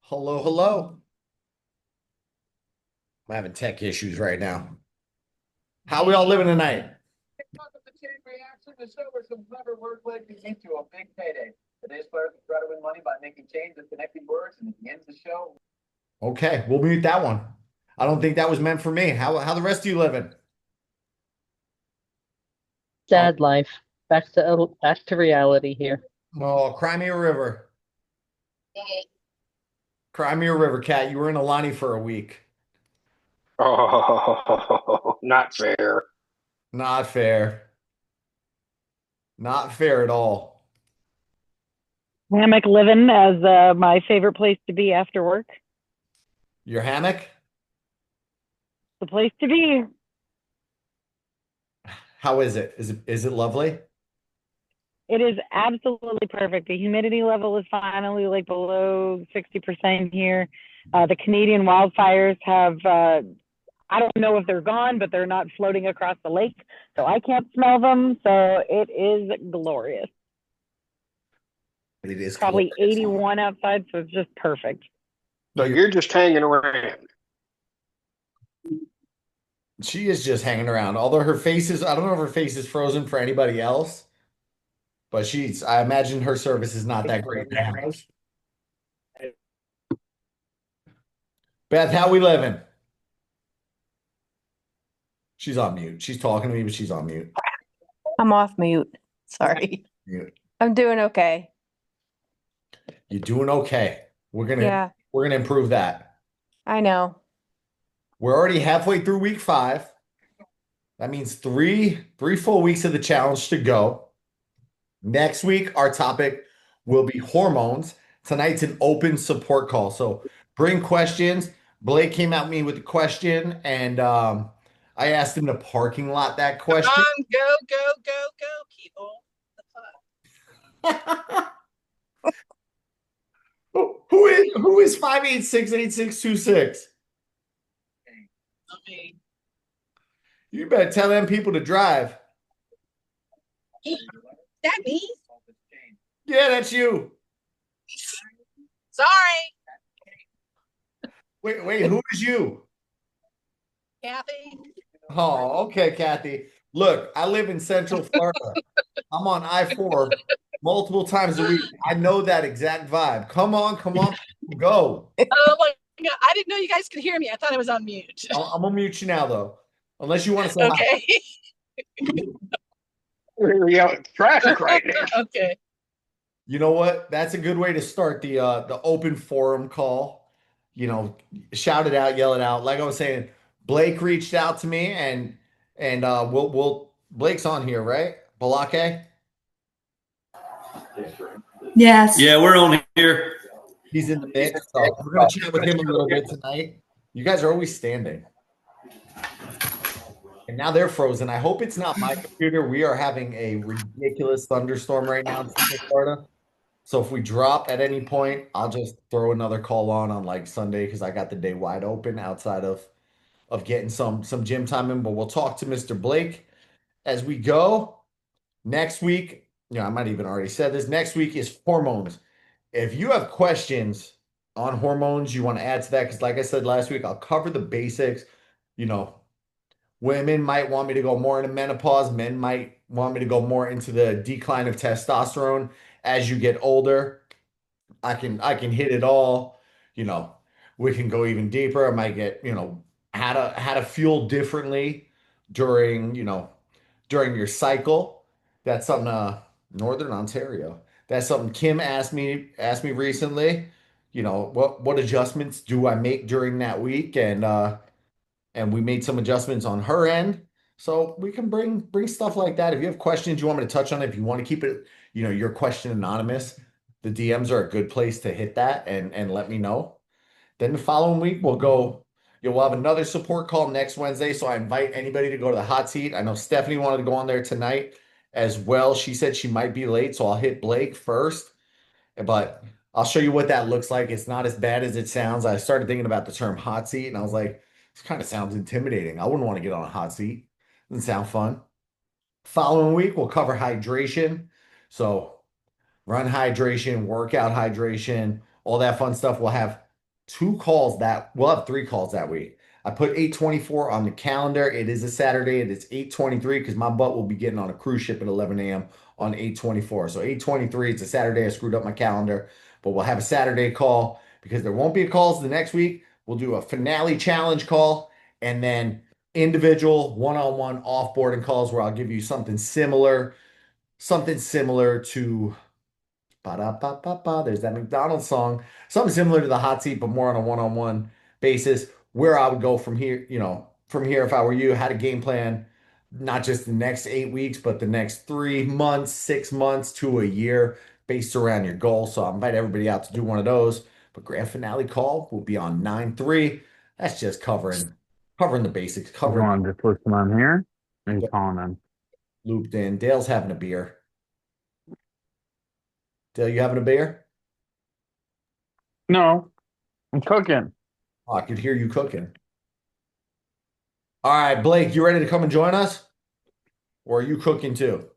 Hello, hello. I'm having tech issues right now. How we all living tonight? Talk of the chain reaction, the show where some clever wordplay can lead to a big payday. Today's players will try to win money by making chains of connecting words, and at the end of the show, Okay, we'll mute that one. I don't think that was meant for me. How the rest of you living? Oh, Sad life. Back to reality here. oh, cry me a river. Cry me a river, cat. You were in Alani for a week. Oh, not fair. Not fair. Not fair at all. Hammock living as my favorite place to be after work. Your hammock? The place to be. How is it? Is it lovely? It is absolutely perfect. The humidity level is finally like below 60% here. The Canadian wildfires have, I don't know if they're gone, but they're not floating across the lake. So I can't smell them. So it is glorious. It is Probably glorious. 81 outside. So it's just perfect. So you're just hanging around. She is just hanging around. Although her face is, I don't know if her face is frozen for anybody else, but I imagine her service is not that great in the house. Beth, how we living? She's on mute. She's talking to me, but she's on mute. I'm off mute. Sorry. Mute. I'm doing okay. You're doing okay. Yeah, We're gonna improve that. I know. We're already halfway through week 5. That means three full weeks of the challenge to go. Next week, our topic will be hormones. Tonight's an open support call. So bring questions. Blake came at me with a question, and I asked him to parking lot that question. Go, go, go, go, people. Who is 586-8626? Okay. You better tell them people to drive. That me? Yeah, that's you. Sorry, Wait, who is you? Kathy. Oh, okay, Kathy. Look, I live in Central Florida. I'm on I-4 multiple times a week. I know that exact vibe. Come on, go. Oh my God. I didn't know you guys could hear me. I thought I was on mute. I'm gonna mute you now, though, unless you want to say hi. Okay. We're yelling traffic right now. Okay. You know what? That's a good way to start the open forum call. You know, shout it out, yell it out. Like I was saying, Blake reached out to me, and we'll Blake's on here, right? Balake? Yes. Yeah, we're on here. He's in the mix. So we're gonna chat with him a little bit tonight. You guys are always standing. And now they're frozen. I hope it's not my computer. We are having a ridiculous thunderstorm right now in Central Florida. So if we drop at any point, I'll just throw another call on like Sunday because I got the day wide open outside of getting some gym time in. But we'll talk to Mr. Blake as we go. Next week, I might even already said this. Next week is hormones. If you have questions on hormones, you want to add to that, because like I said last week, I'll cover the basics. Women might want me to go more into menopause. Men might want me to go more into the decline of testosterone as you get older. I can hit it all. We can go even deeper. I might get, how to fuel differently during your cycle. That's something Northern Ontario. That's something Kim asked me recently. What adjustments do I make during that week? And we made some adjustments on her end. So we can bring stuff like that. If you have questions you want me to touch on, if you want to keep it, your question anonymous, the DMs are a good place to hit that and let me know. Then the following week we'll have another support call next Wednesday. So I invite anybody to go to the hot seat. I know Stephanie wanted to go on there tonight as well. She said she might be late, so I'll hit Blake first. But I'll show you what that looks like. It's not as bad as it sounds. I started thinking about the term hot seat, and I was like, this kind of sounds intimidating. I wouldn't want to get on a hot seat. Doesn't sound fun. Following week, we'll cover hydration. So run hydration, workout hydration, all that fun stuff. We'll have we'll have 3 calls that week. I put 8:24 on the calendar. It is a Saturday. It is 8:23 because my butt will be getting on a cruise ship at 11 a.m. on 8:24. So 8:23, it's a Saturday. I screwed up my calendar, but we'll have a Saturday call because there won't be calls the next week. We'll do a finale challenge call and then individual one-on-one offboarding calls where I'll give you something similar to ba-da-ba-ba-ba. There's that McDonald's song. Something similar to the hot seat, but more on a one-on-one basis, where I would go from here, from here if I were you, had a game plan, not just the next 8 weeks, but the next 3 months, 6 months to a year based around your goal. So I invite everybody out to do one of those. But grand finale call will be on 9/3. That's just covering the basics, You covering want to just listen on here? Or you calling them? looped in. Dale's having a beer. Dale, you having a beer? No, I'm cooking. Oh, I could hear you cooking. All right, Blake, you ready to come and join us? Or are you cooking too?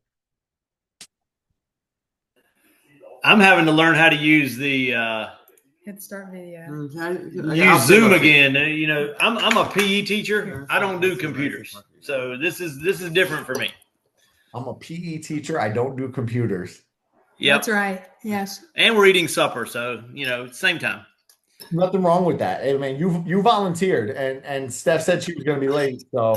I'm having to learn how to use the Head Start video. use Zoom again. I'm a PE teacher. I don't do computers, so this is different for me. I'm a PE teacher. I don't do computers. Yep. That's right. Yes. And we're eating supper, so same time. Nothing wrong with that. Hey, man, you volunteered, and Steph said she was going to be late. So,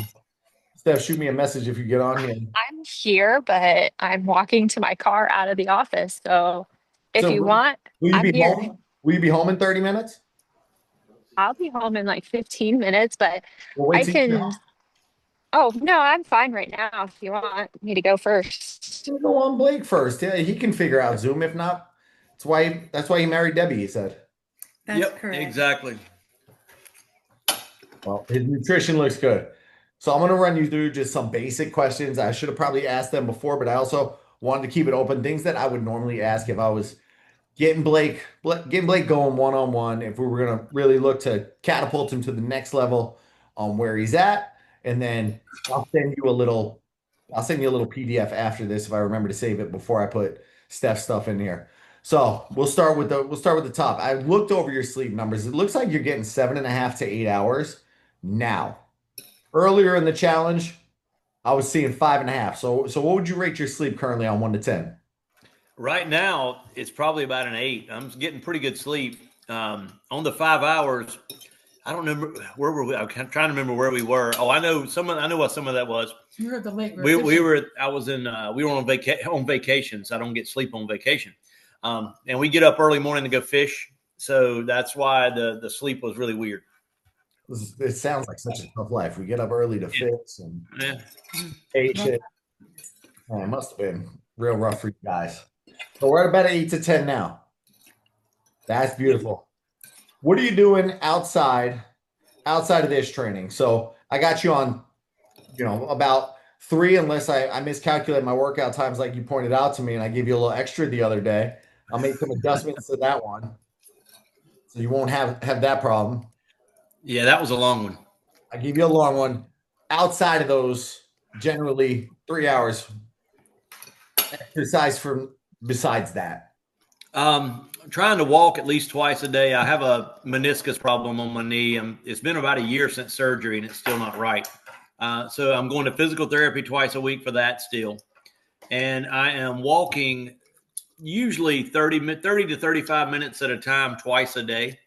Steph, shoot me a message if you get on here. I'm here, but I'm walking to my car out of the office. So if So you want, will you I'm be here. home? Will you be home in 30 minutes? I'll be home in like 15 minutes, but We'll wait I till you get can. home. Oh, no, I'm fine right now if you want me to go first. We'll go on Blake first. Yeah, he can figure out Zoom. If not, that's why he married Debbie. He said. That's correct. Exactly. Well, his nutrition looks good. So I'm going to run you through just some basic questions. I should have probably asked them before, but I also wanted to keep it open. Things that I would normally ask if I was getting Blake going one-on-one, if we were going to really look to catapult him to the next level on where he's at. And then I'll send you a little PDF after this if I remember to save it before I put Steph's stuff in here. So we'll start with the top. I looked over your sleep numbers. It looks like you're getting 7.5 to 8 hours now. Earlier in the challenge, I was seeing 5.5. So what would you rate your sleep currently on 1 to 10? Right now, it's probably about an 8. I'm getting pretty good sleep. On the 5 hours, I don't remember where were we. I'm trying to remember where we were. Oh, I know what some of that was. You were at the lake. We were on vacation, so I don't get sleep on vacation. And we get up early morning to go fish, so that's why the sleep was really weird. It sounds like such a tough life. We get up early to fix and ate it. Man, it must have been real rough for you guys. So we're at about 8 to 10 now. That's beautiful. What are you doing outside of this training? So I got you on, about 3, unless I miscalculate my workout times like you pointed out to me, and I gave you a little extra the other day. I'll make some adjustments to that one, so you won't have that problem. Yeah, that was a long one. I gave you a long one. Outside of those, generally 3 hours exercise besides that. I'm trying to walk at least twice a day. I have a meniscus problem on my knee. It's been about a year since surgery, and it's still not right. So I'm going to physical therapy twice a week for that still. And I am walking usually 30 to 35 minutes at a time twice a day.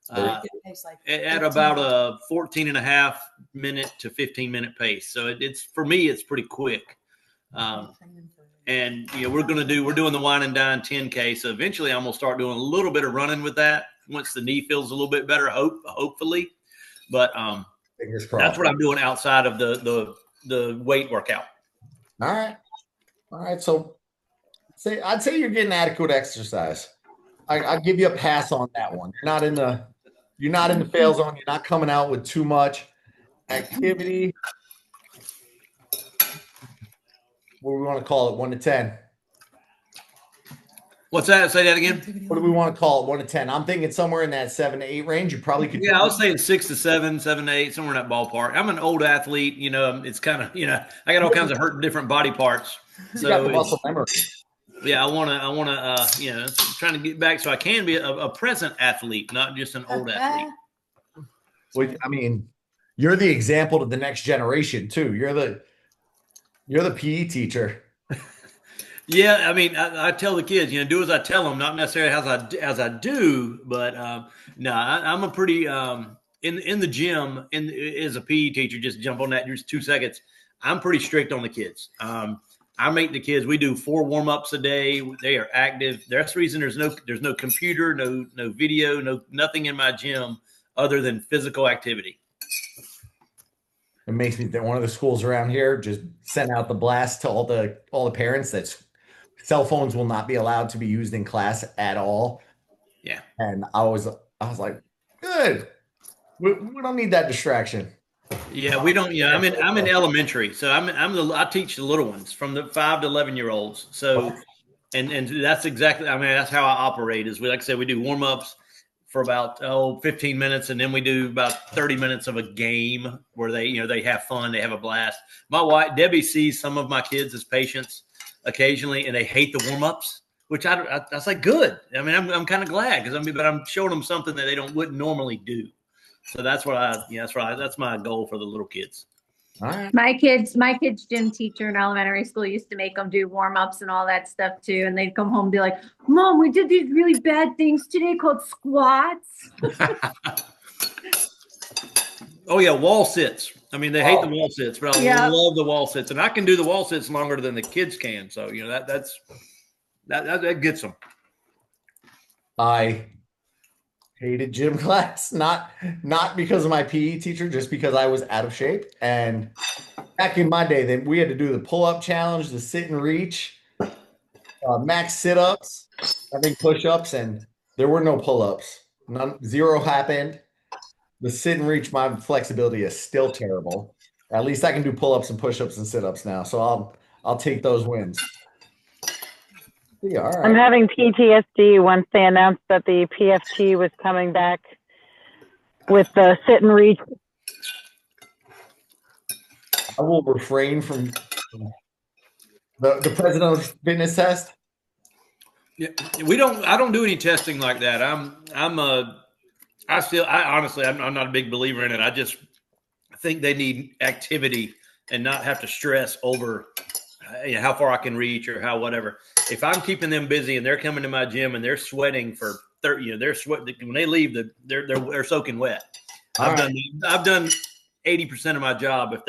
At about a 14 and a half minute to 15 minute pace. So it's for me, it's pretty quick. And we're doing the wine and dine 10K. So eventually I'm going to start doing a little bit of running with that once the knee feels a little bit better, hopefully. But fingers crossed. That's what I'm doing outside of the weight workout. All right. So I'd say you're getting adequate exercise. I'll give you a pass on that one. You're not in the fail zone. You're not coming out with too much activity. What do we want to call it? 1 to 10. What's that? Say that again. What do we want to call it? 1 to 10. I'm thinking somewhere in that 7 to 8 range. You probably could. Yeah, I was saying 6 to 7, 7 to 8, somewhere in that ballpark. I'm an old athlete. It's kind of, I got all kinds of hurt different body parts. You got the muscle memory. Yeah, I want to, trying to get back so I can be a present athlete, not just an old athlete. I mean, you're the example to the next generation too. You're the PE teacher. Yeah, I mean, I tell the kids, do as I tell them, not necessarily as I do, but no, I'm a pretty in the gym as a PE teacher. Just jump on that just 2 seconds. I'm pretty strict on the kids. I make the kids. We do 4 warm-ups a day. They are active. That's the reason there's no computer, no video, nothing in my gym other than physical activity. It makes me think one of the schools around here just sent out the blast to all the parents that cell phones will not be allowed to be used in class at all. Yeah. And I was like, good. We don't need that distraction. Yeah, we don't. Yeah, I'm in elementary, so I teach the little ones from the 5 to 11-year-olds. So, and that's exactly. I mean, that's how I operate. Is like I said, we do warm ups for about 15 minutes, and then we do about 30 minutes of a game where they have fun, they have a blast. My wife Debbie sees some of my kids as patients occasionally, and they hate the warm ups, which I was like, good. I mean, I'm kind of glad because but I'm showing them something that they wouldn't normally do. So that's my goal for the little kids. All right. My kids' gym teacher in elementary school used to make them do warm-ups and all that stuff too. And they'd come home and be like, Mom, we did these really bad things today called squats. Oh yeah, wall sits. I mean, they hate the wall sits, but I love the wall sits, and I can do the wall sits longer than the kids can. So that gets them. I hated gym class, not because of my PE teacher, just because I was out of shape. And back in my day, then we had to do the pull-up challenge, the sit and reach, max sit-ups, I think push-ups, and there were no pull-ups. Zero happened. The sit and reach, my flexibility is still terrible. At least I can do pull-ups and push-ups and sit-ups now, so I'll take those wins. Yeah, all right. I'm having PTSD once they announced that the PFT was coming back with the sit and reach. I will refrain from the president of fitness test. Yeah, I don't do any testing like that. I'm not a big believer in it. I just think they need activity and not have to stress over how far I can reach or how whatever. If I'm keeping them busy and they're coming to my gym and they're sweating for 30, they're sweating when they leave, they're soaking wet. I've done 80% of my job if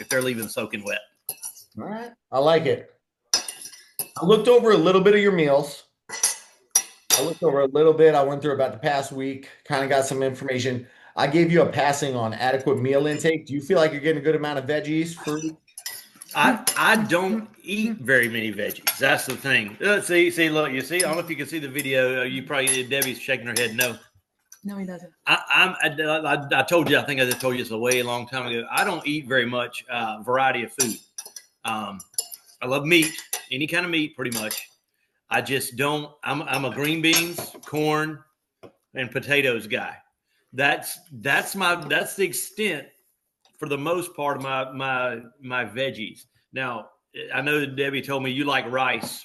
they're leaving soaking wet. All right, I like it. I looked over a little bit of your meals. I went through about the past week, kind of got some information. I gave you a passing on adequate meal intake. Do you feel like you're getting a good amount of veggies, fruit? I don't eat very many veggies. That's the thing. See, look, you see, I don't know if you can see the video. Debbie's shaking her head. No, he doesn't. I told you, I think I just told you this a way long time ago. I don't eat very much variety of food. I love meat, any kind of meat, pretty much. I just don't. I'm a green beans, corn, and potatoes guy. That's the extent for the most part of my veggies. Now, I know that Debbie told me you like rice.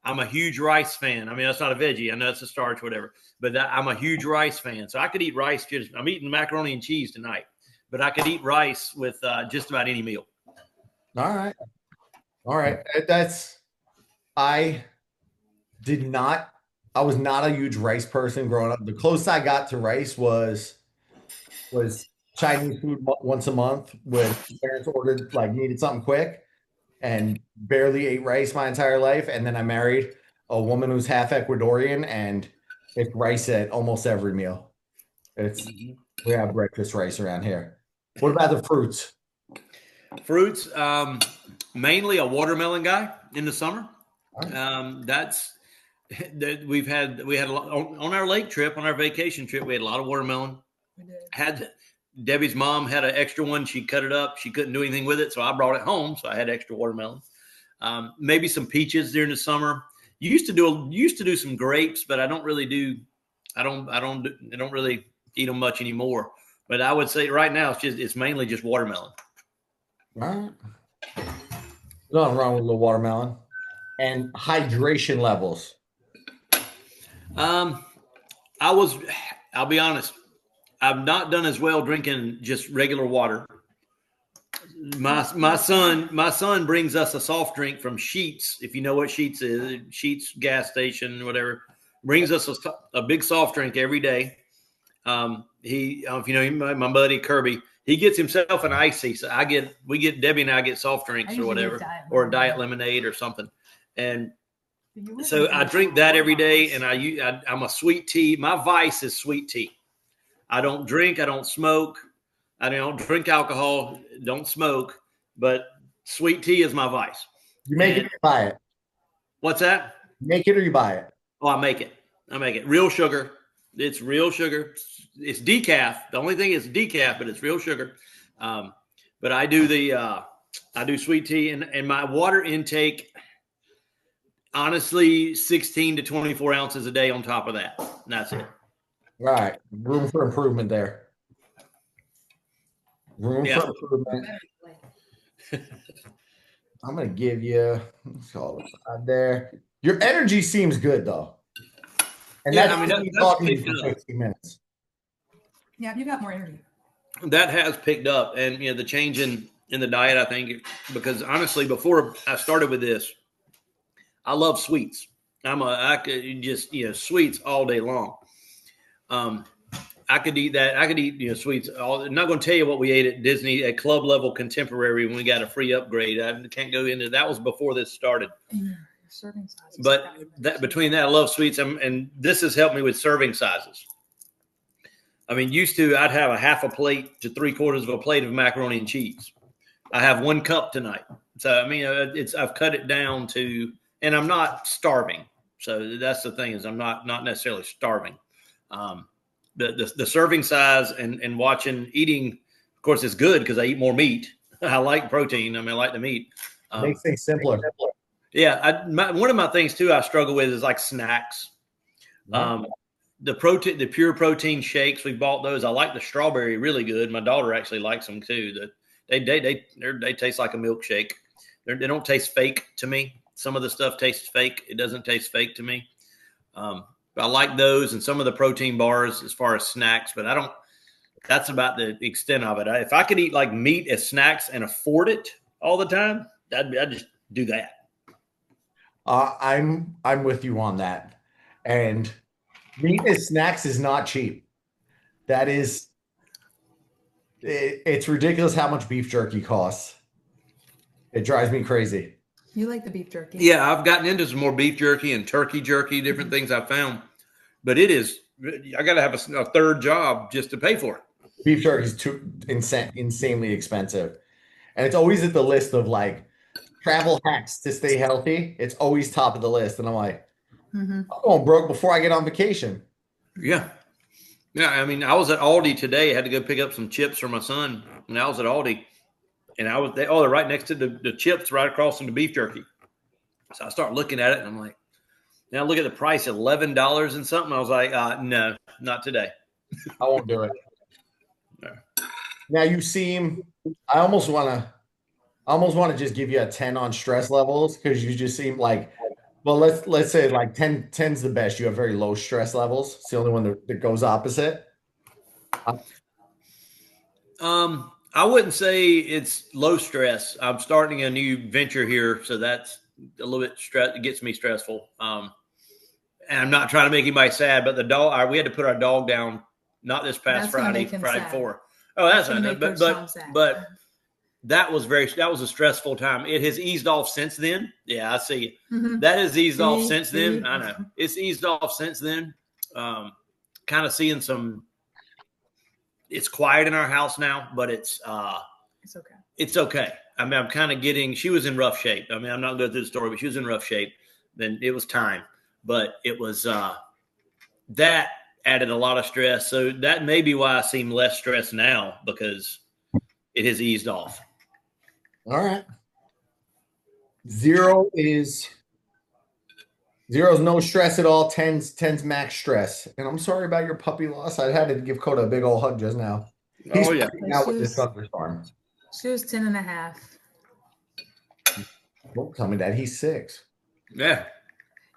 I'm a huge rice fan. I mean, that's not a veggie. I know it's a starch, whatever. But I'm a huge rice fan. So I could eat rice. I'm eating macaroni and cheese tonight. But I could eat rice with just about any meal. All right. I was not a huge rice person growing up. The closest I got to rice was Chinese food once a month when parents ordered, needed something quick, and barely ate rice my entire life. And then I married a woman who's half Ecuadorian, and it's rice at almost every meal. We have breakfast rice around here. What about the fruits? Fruits, mainly a watermelon guy in the summer. We had a lot on our lake trip, on our vacation trip. We had a lot of watermelon. Debbie's mom had an extra one. She cut it up. She couldn't do anything with it, so I brought it home. So I had extra watermelon. Maybe some peaches during the summer. Used to do some grapes, but I don't really eat them much anymore. But I would say right now it's mainly just watermelon. All right. Nothing wrong with a little watermelon. and hydration levels? I'll be honest, I've not done as well drinking just regular water. My son brings us a soft drink from Sheets. If you know what Sheets is, Sheets gas station, whatever, brings us a big soft drink every day. If you know him, my buddy Kirby, he gets himself an icy. So Debbie and I get soft drinks or whatever, or a diet lemonade or something. And so I drink that every day, and I'm a sweet tea. My vice is sweet tea. I don't drink. I don't smoke. I don't drink alcohol. Don't smoke. But sweet tea is my vice. You make it or you buy it? What's that? You make it or you buy it? Oh, I make it. Real sugar. It's real sugar. It's decaf. The only thing is decaf, but it's real sugar. But I do I do sweet tea, and my water intake, honestly, 16 to 24 ounces a day on top of that. And that's it. All right. Room for improvement there. For improvement. I'm going to give you, let's call it 5 there. Your energy seems good, though. And that's talking for 60 minutes. Yeah, you got more energy. That has picked up, and the change in the diet, I think, because honestly, before I started with this, I love sweets. I could just sweets all day long. I could eat that. I could eat sweets. I'm not going to tell you what we ate at Disney at club level contemporary when we got a free upgrade. I can't go into that. Was before this started. Serving sizes. But between that, I love sweets, and this has helped me with serving sizes. I mean, used to I'd have a half a plate to 3/4 of a plate of macaroni and cheese. I have 1 cup tonight. So I mean, I've cut it down to, and I'm not starving. So that's the thing, is I'm not necessarily starving. The serving size and eating, of course, is good because I eat more meat. I like protein. I mean, I like the meat. Makes things simpler. Yeah. One of my things too, I struggle with is like snacks. The pure protein shakes, we bought those. I like the strawberry really good. My daughter actually likes them too. They taste like a milkshake. They don't taste fake to me. Some of the stuff tastes fake. It doesn't taste fake to me. I like those and some of the protein bars as far as snacks, but that's about the extent of it. If I could eat like meat as snacks and afford it all the time, I'd just do that. I'm with you on that. And meat as snacks is not cheap. That is, it's ridiculous how much beef jerky costs. It drives me crazy. You like the beef jerky? Yeah, I've gotten into some more beef jerky and turkey jerky, different things I've found. But I got to have a third job just to pay for it. Beef jerky is too insanely expensive. And it's always at the list of like travel hacks to stay healthy. It's always top of the list. And I'm like, I'm going broke before I get on vacation. Yeah. Yeah. I mean, I was at Aldi today. I had to go pick up some chips for my son. And I was at Aldi. And they're right next to the chips, right across from the beef jerky. So I start looking at it, and I'm like, now look at the price, $11 and something. I was like, no, not today. I won't do it. No. Now I almost want to just give you a 10 on stress levels, because you just seem like, well, let's say like 10's the best. You have very low stress levels. It's the only one that goes opposite. I wouldn't say it's low stress. I'm starting a new venture here, so that's a little bit it gets me stressful. And I'm not trying to make anybody sad, but we had to put our dog down not this past Friday before. Oh, that's not, but that was a stressful time. It has eased off since then. Yeah, I see it. Mm-hmm. That has eased off since then. I know it's eased off since then. Kind of seeing some. It's quiet in our house now, but it's okay. It's okay. I mean, I'm kind of she was in rough shape. I mean, I'm not going through the story, but she was in rough shape. Then it was time, but it was that added a lot of stress. So that may be why I seem less stressed now, because it has eased off. All right. Zero is no stress at all. 10's max stress. And I'm sorry about your puppy loss. I had to give Coda a big old hug just now. He's out with this thunderstorm. She was 10 and a half. Don't tell me that. He's 6. Yeah.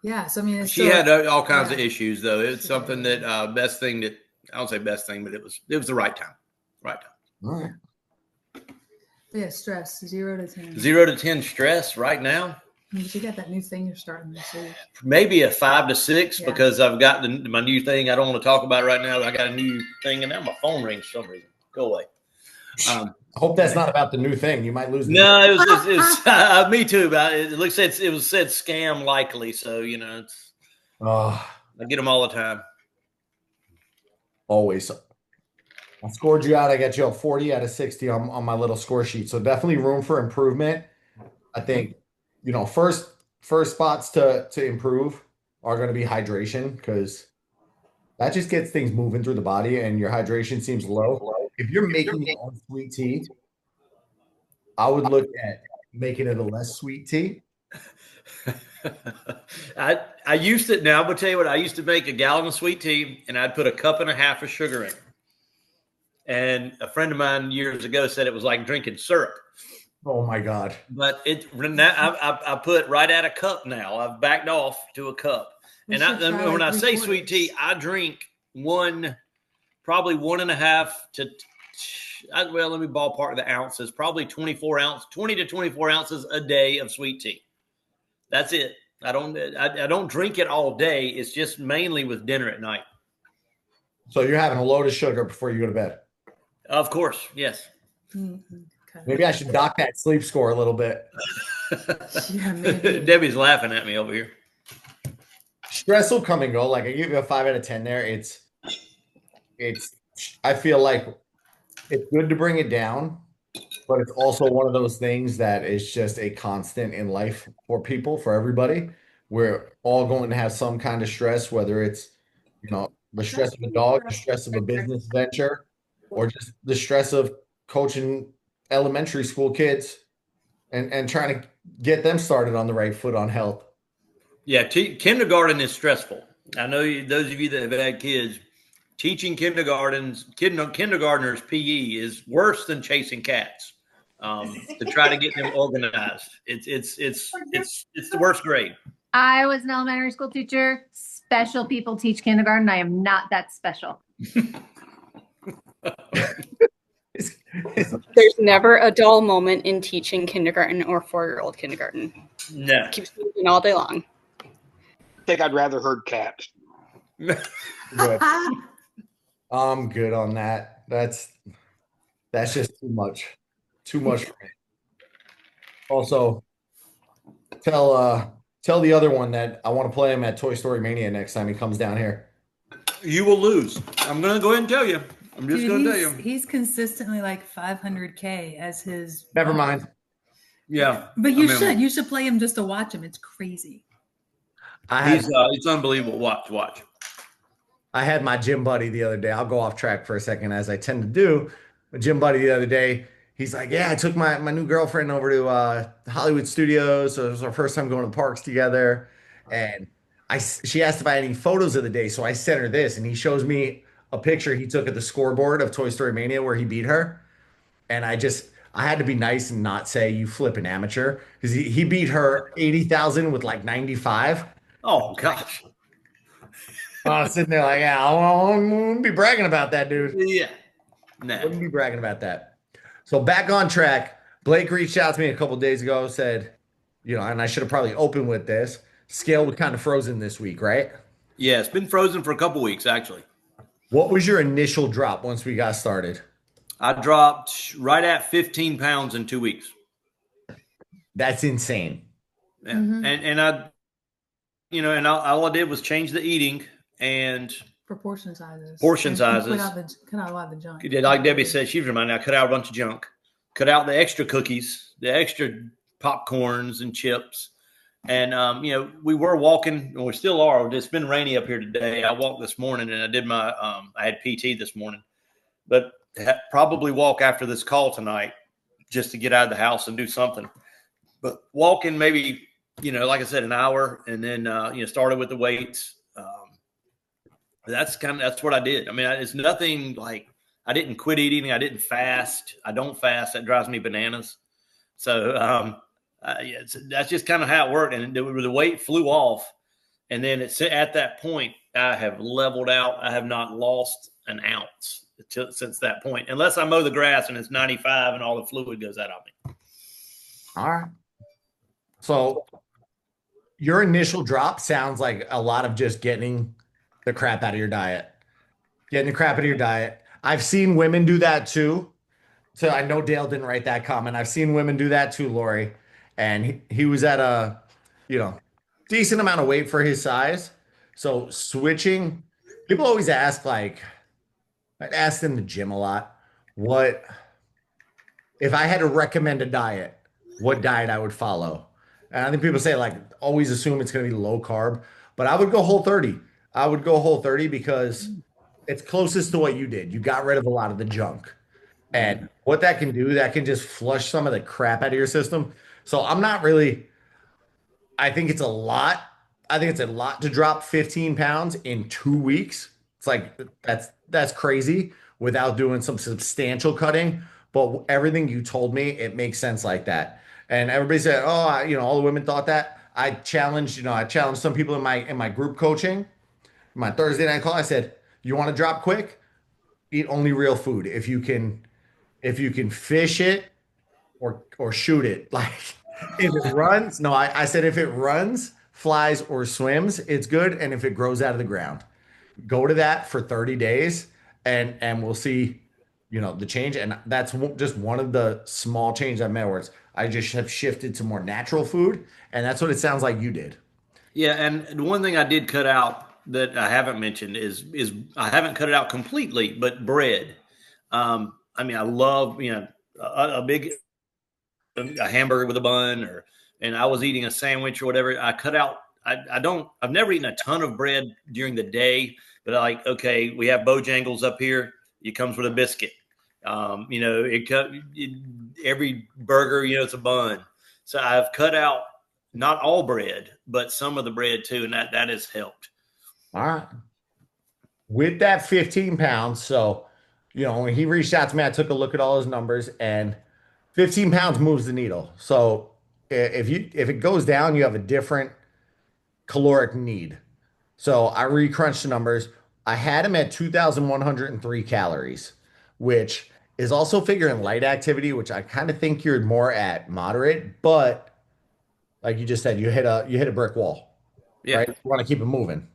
Yeah. So I mean, it's She still, had all kinds of yeah. issues though. It's something that best thing that I don't say best thing, but it was the right time. Right time. All right. Yeah, stress 0 to 10. 0 to 10 stress right now. But you got that new thing you're starting this week. Maybe a 5 to 6 Yeah. because I've got my new thing. I don't want to talk about it right now. I got a new thing, and now my phone rings for some reason. Go away. I hope that's not about the new thing. You might lose. No, it was me too. But it looks it was said scam likely. So it's I get them all the time. Always. I scored you out. I got you up 40 out of 60 on my little score sheet. So definitely room for improvement. I think, first spots to improve are going to be hydration, because that just gets things moving through the body, and your hydration seems low. If you're making your own sweet tea, I would look at making it a less sweet tea. I used to. Now I'm gonna tell you what. I used to make a gallon of sweet tea, and I'd put 1.5 cups of sugar in. And a friend of mine years ago said it was like drinking syrup. Oh my God! But I put right at a cup now. I've backed off to a cup. And when I say sweet tea, I drink probably 1.5 to. Well, let me ballpark the ounces. Probably 20 to 24 ounces a day of sweet tea. That's it. I don't drink it all day. It's just mainly with dinner at night. So you're having a load of sugar before you go to bed. Of course, yes. Mm-hmm. Okay. Maybe I should dock that sleep score a little bit. Yeah, maybe. Debbie's laughing at me over here. Stress will come and go. Like I give you a 5 out of 10 there. It's. I feel like it's good to bring it down, but it's also one of those things that is just a constant in life for people, for everybody. We're all going to have some kind of stress, whether it's, the stress of a dog, the stress of a business venture, or just the stress of coaching elementary school kids and trying to get them started on the right foot on health. Yeah, kindergarten is stressful. I know those of you that have had kids, teaching kindergartners PE is worse than chasing cats. To try to get them organized, it's the worst grade. I was an elementary school teacher. Special people teach kindergarten. I am not that special. There's never a dull moment in teaching kindergarten or 4-year-old kindergarten. No. It keeps moving all day long. I think I'd rather herd cats. Good. I'm good on that. That's just too much. Too much for me. Also, tell the other one that I want to play him at Toy Story Mania next time he comes down here. You will lose. I'm going to go ahead and tell you. I'm just going to tell you. He's consistently like 500K as his. Never mind. Yeah. But you should play him just to watch him. It's crazy. It's unbelievable. Watch. I had my gym buddy the other day. I'll go off track for a second, as I tend to do. My gym buddy the other day, he's like, yeah, I took my new girlfriend over to Hollywood Studios. So it was our first time going to the parks together. And she asked if I had any photos of the day. So I sent her this, and he shows me a picture he took at the scoreboard of Toy Story Mania where he beat her. And I had to be nice and not say you flipping amateur, because he beat her 80,000 with like 95. Oh, gosh. I was sitting there like, yeah, I wouldn't be bragging about that, dude. Yeah. Nah. Wouldn't be bragging about that. So back on track, Blake reached out to me a couple of days ago, said, and I should have probably opened with this. Scale was kind of frozen this week, right? Yeah, it's been frozen for a couple weeks, actually. What was your initial drop once we got started? I dropped right at 15 pounds in 2 weeks. That's insane. Yeah. Mm-hmm. And all I did was change the eating and portion sizes. Cut out a lot of the junk. Like Debbie said, she's reminded me, I cut out a bunch of junk. Cut out the extra cookies, the extra popcorns and chips. And, we were walking, and we still are. It's been rainy up here today. I walked this morning, and I did I had PT this morning. But probably walk after this call tonight just to get out of the house and do something. But walking maybe, like I said, an hour, and then, started with the weights. That's what I did. I mean, it's nothing like I didn't quit eating. I didn't fast. I don't fast. That drives me bananas. So Yeah, that's just kind of how it worked. And the weight flew off. And then at that point, I have leveled out. I have not lost an ounce since that point, unless I mow the grass and it's 95 and all the fluid goes out of me. All right. So your initial drop sounds like a lot of just getting the crap out of your diet. Getting the crap out of your diet. I've seen women do that too. So I know Dale didn't write that comment. I've seen women do that too, Lori. And he was at a, decent amount of weight for his size. So switching, people always ask, like, I asked in the gym a lot, what, if I had to recommend a diet, what diet I would follow. And I think people say, like, always assume it's going to be low carb, but I would go Whole30. I would go Whole30 because it's closest to what you did. You got rid of a lot of the junk. And what that can do, that can just flush some of the crap out of your system. So I'm not really, I think it's a lot. I think it's a lot to drop 15 pounds in 2 weeks. It's like, that's crazy without doing some substantial cutting. But everything you told me, it makes sense like that. And everybody said, oh, all the women thought that. I challenged some people in my group coaching, my Thursday night call. I said, you want to drop quick? Eat only real food. If you can fish it or shoot it. Like if it runs, I said if it runs, flies, or swims, it's good. And if it grows out of the ground, go to that for 30 days and we'll see, the change. And that's just one of the small changes I've made where I just have shifted to more natural food. And that's what it sounds like you did. Yeah. And one thing I did cut out that I haven't mentioned is I haven't cut it out completely, but bread. I love, a hamburger with a bun and I was eating a sandwich or whatever. I cut out, I've never eaten a ton of bread during the day, but okay, we have Bojangles up here. It comes with a biscuit. Every burger, it's a bun. So I've cut out not all bread, but some of the bread too. And that has helped. All right. With that 15 pounds. So, when he reached out to me, I took a look at all his numbers and 15 pounds moves the needle. So if it goes down, you have a different caloric need. So I recrunched the numbers. I had him at 2,103 calories, which is also figuring light activity, which I kind of think you're more at moderate, but like you just said, you hit a brick wall, right? You want to keep it moving.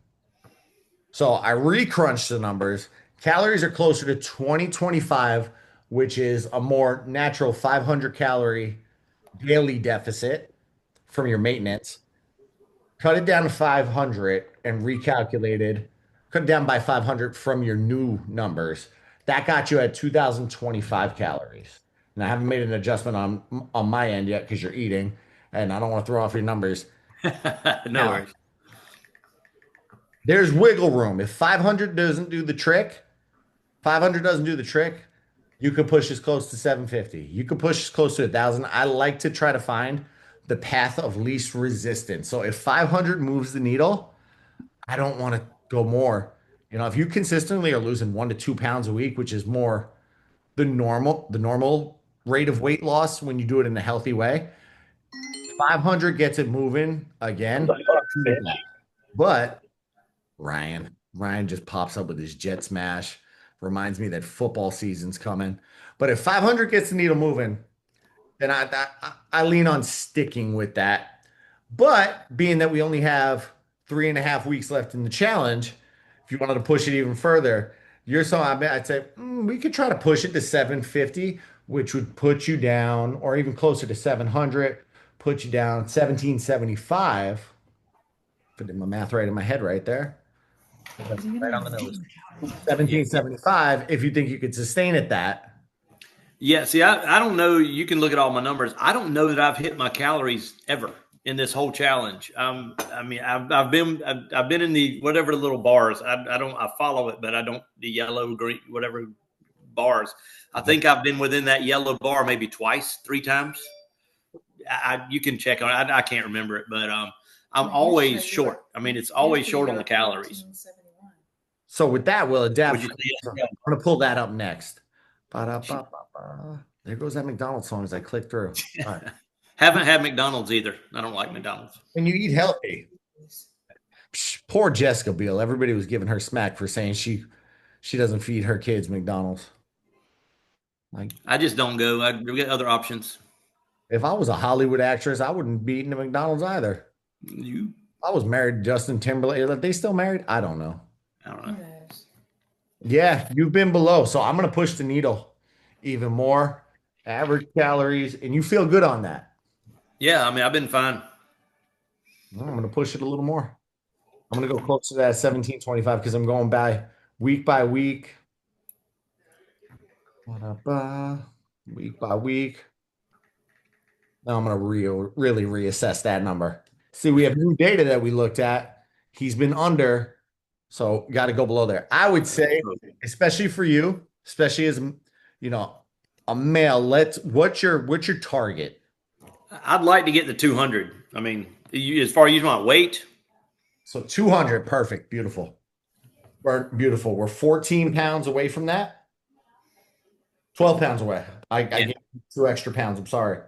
So I recrunched the numbers. Calories are closer to 2025, which is a more natural 500 calorie daily deficit from your maintenance. Cut it down to 500 and recalculated. Cut it down by 500 from your new numbers. That got you at 2,025 calories. And I haven't made an adjustment on my end yet because you're eating, and I don't want to throw off your numbers. No worries. There's wiggle room. If 500 doesn't do the trick, you could push as close to 750. You could push as close to 1,000. I like to try to find the path of least resistance. So if 500 moves the needle, I don't want to go more. If you consistently are losing 1 to 2 pounds a week, which is more the normal rate of weight loss when you do it in a healthy way, 500 gets it moving again. But Ryan just pops up with his jet smash. Reminds me that football season's coming. But if 500 gets the needle moving, then I lean on sticking with that. But being that we only have 3.5 weeks left in the challenge, if you wanted to push it even further, I'd say we could try to push it to 750, which would put you down, or even closer to 700, put you down 1775. Putting my math right in my head right there. Right on the nose. 1775, if you think you could sustain at that. Yeah, see, I don't know. You can look at all my numbers. I don't know that I've hit my calories ever in this whole challenge. I've been in the whatever the little bars. I follow it, but I don't the yellow, green, whatever bars. I think I've been within that yellow bar maybe twice, 3 times. You can check on it. I can't remember it, but I'm always short. It's always short on the calories. So with that, we'll adapt. I'm going to pull that up next. There goes that McDonald's song as I click through. All right. Haven't had McDonald's either. I don't like McDonald's. And you eat healthy. Psh, poor Jessica Biel. Everybody was giving her smack for saying she doesn't feed her kids McDonald's. Like, I just don't go. I get other options. if I was a Hollywood actress, I wouldn't be eating at McDonald's either. You? I was married to Justin Timberlake. Are they still married? I don't know. I don't know. Yeah, you've been below. So I'm going to push the needle even more. Average calories. And you feel good on that. Yeah, I mean, I've been fine. I'm going to push it a little more. I'm going to go close to that 1725 because I'm going by week. Week by week. Now I'm going to really reassess that number. See, we have new data that we looked at. He's been under, so got to go below there. I would say, especially for you, especially as a male, what's your target? I'd like to get the 200. I mean, as far as you want weight. So 200, perfect, beautiful. Beautiful. We're 14 pounds away from that. 12 pounds away. I gave 2 extra pounds. I'm sorry.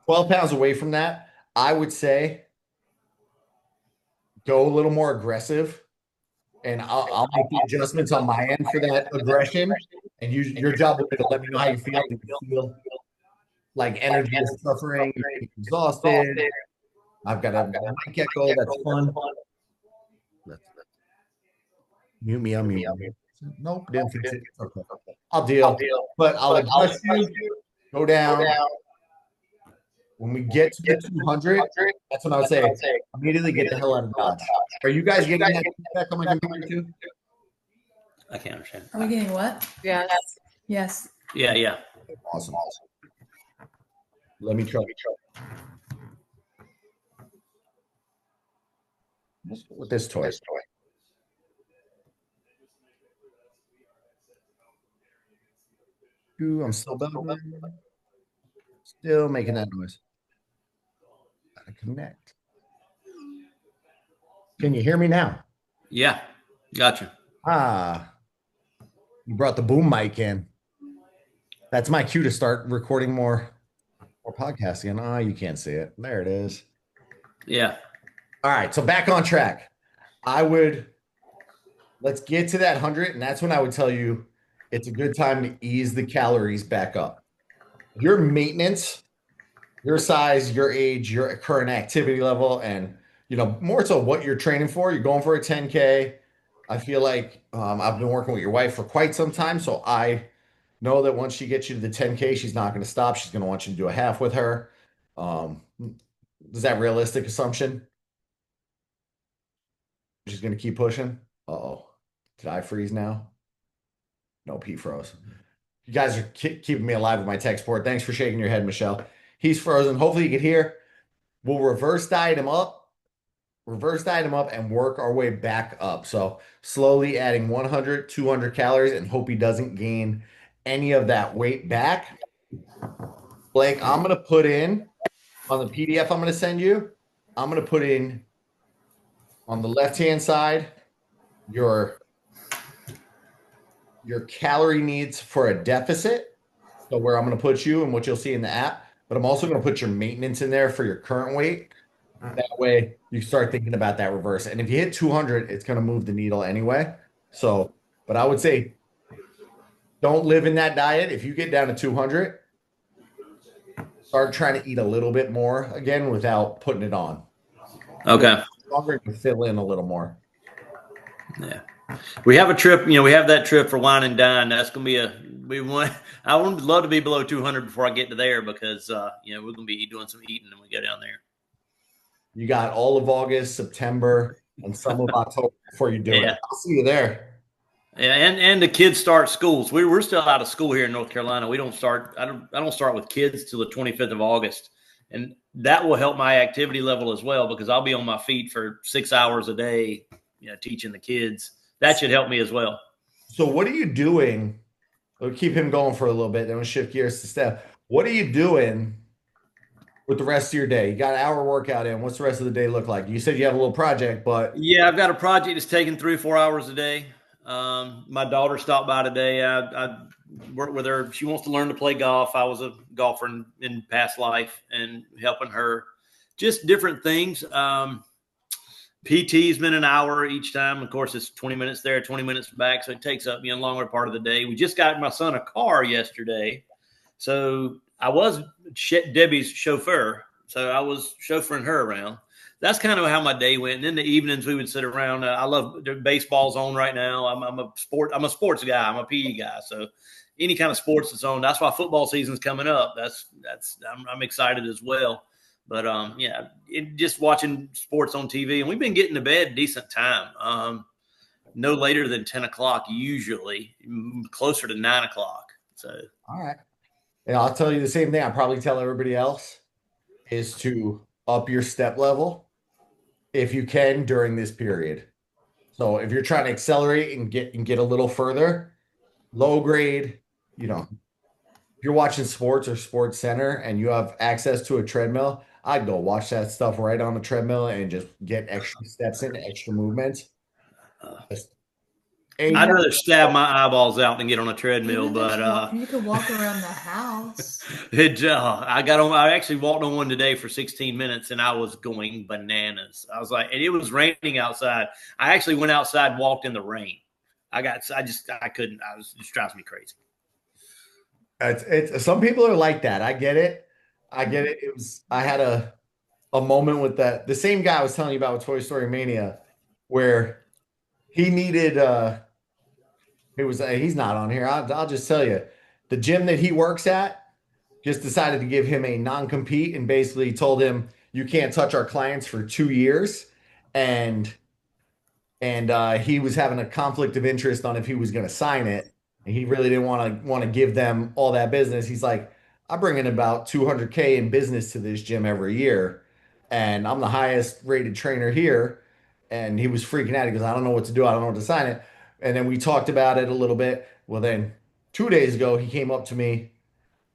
12 pounds away from that. I would say go a little more aggressive, and I'll make the adjustments on my end for that aggression. And your job will be to let me know how you feel. Do you feel like energy is suffering? You're exhausted. I've got a mic gecko. That's fun. Mute me. Unmute me. Nope, didn't fix it. Okay. I'll deal. But I'll adjust you. Go down. When we get to the 200, that's when I would say immediately get the hell out of Dodge. Are you guys getting that feedback on my computer too? I can't understand. Are we getting what? Yes. Yes. Yeah. Awesome. Let me try. Let's go with this toy. Ooh, I'm still building. Still making that noise. Gotta connect. Can you hear me now? Yeah. Gotcha. You brought the boom mic in. That's my cue to start recording more podcasting. Oh, you can't see it. There it is. Yeah. All right. So back on track. Let's get to that 100. And that's when I would tell you it's a good time to ease the calories back up. Your maintenance, your size, your age, your current activity level, and more so what you're training for. You're going for a 10K. I feel like I've been working with your wife for quite some time, so I know that once she gets you to the 10K, she's not going to stop. She's going to want you to do a half with her. Is that a realistic assumption? She's going to keep pushing. Uh-oh. Did I freeze now? Nope, he froze. You guys are keeping me alive with my tech support. Thanks for shaking your head, Michelle. He's frozen. Hopefully you can hear. We'll reverse diet him up and work our way back up. So slowly adding 100, 200 calories and hope he doesn't gain any of that weight back. Blake, I'm going to put in on the PDF I'm going to send you. I'm going to put in on the left-hand side your calorie needs for a deficit. So where I'm going to put you and what you'll see in the app, but I'm also going to put your maintenance in there for your current weight. That way you start thinking about that reverse. And if you hit 200, it's going to move the needle anyway. So, but I would say don't live in that diet. If you get down to 200, start trying to eat a little bit more again without putting it on. Okay. Longer to fill in a little more. Yeah. We have a trip, we have that trip for wine and dine. That's going to be I would love to be below 200 before I get to there because, we're going to be doing some eating when we go down there. You got all of August, September, and some of October before you do it. I'll see you there. Yeah, and the kids start schools. We're still out of school here in North Carolina. We don't start. I don't start with kids till the 25th of August, and that will help my activity level as well because I'll be on my feet for 6 hours a day, teaching the kids. That should help me as well. So what are you doing? We'll keep him going for a little bit. Then we'll shift gears to Steph. What are you doing with the rest of your day? You got an hour workout in. What's the rest of the day look like? You said you have a little project, but yeah, I've got a project that's taking 3 or 4 hours a day. My daughter stopped by today. I worked with her. She wants to learn to play golf. I was a golfer in past life and helping her just different things. PT's been an hour each time. Of course, it's 20 minutes there, 20 minutes back. So it takes up a longer part of the day. We just got my son a car yesterday. So I was Debbie's chauffeur. So I was chauffeuring her around. That's kind of how my day went. And in the evenings, we would sit around. I love baseball's on right now. I'm a sports guy. I'm a PE guy. So any kind of sports is on. That's why football season's coming up. I'm excited as well. But just watching sports on TV, and we've been getting to bed decent time. No later than 10 o'clock usually, closer to 9 o'clock. So all right. And I'll tell you the same thing I probably tell everybody else is to up your step level if you can during this period. So if you're trying to accelerate and get a little further, low grade, if you're watching sports or Sports Center and you have access to a treadmill, I'd go watch that stuff right on the treadmill and just get extra steps in, extra movements. I'd rather stab my eyeballs out than get on a treadmill, but you could walk around the house. I actually walked on one today for 16 minutes and I was going bananas. I was like, and it was raining outside. I actually went outside and walked in the rain. I couldn't. It just drives me crazy. It's some people are like that. I get it. I had a moment with the same guy I was telling you about with Toy Story Mania, where he needed he's not on here. I'll just tell you, the gym that he works at just decided to give him a non-compete and basically told him you can't touch our clients for 2 years, and he was having a conflict of interest on if he was going to sign it, and he really didn't want to give them all that business. He's like, I bring in about 200K in business to this gym every year, and I'm the highest rated trainer here. And he was freaking out. He goes, I don't know what to do. I don't know what to sign it. And then we talked about it a little bit. Well, then 2 days ago, he came up to me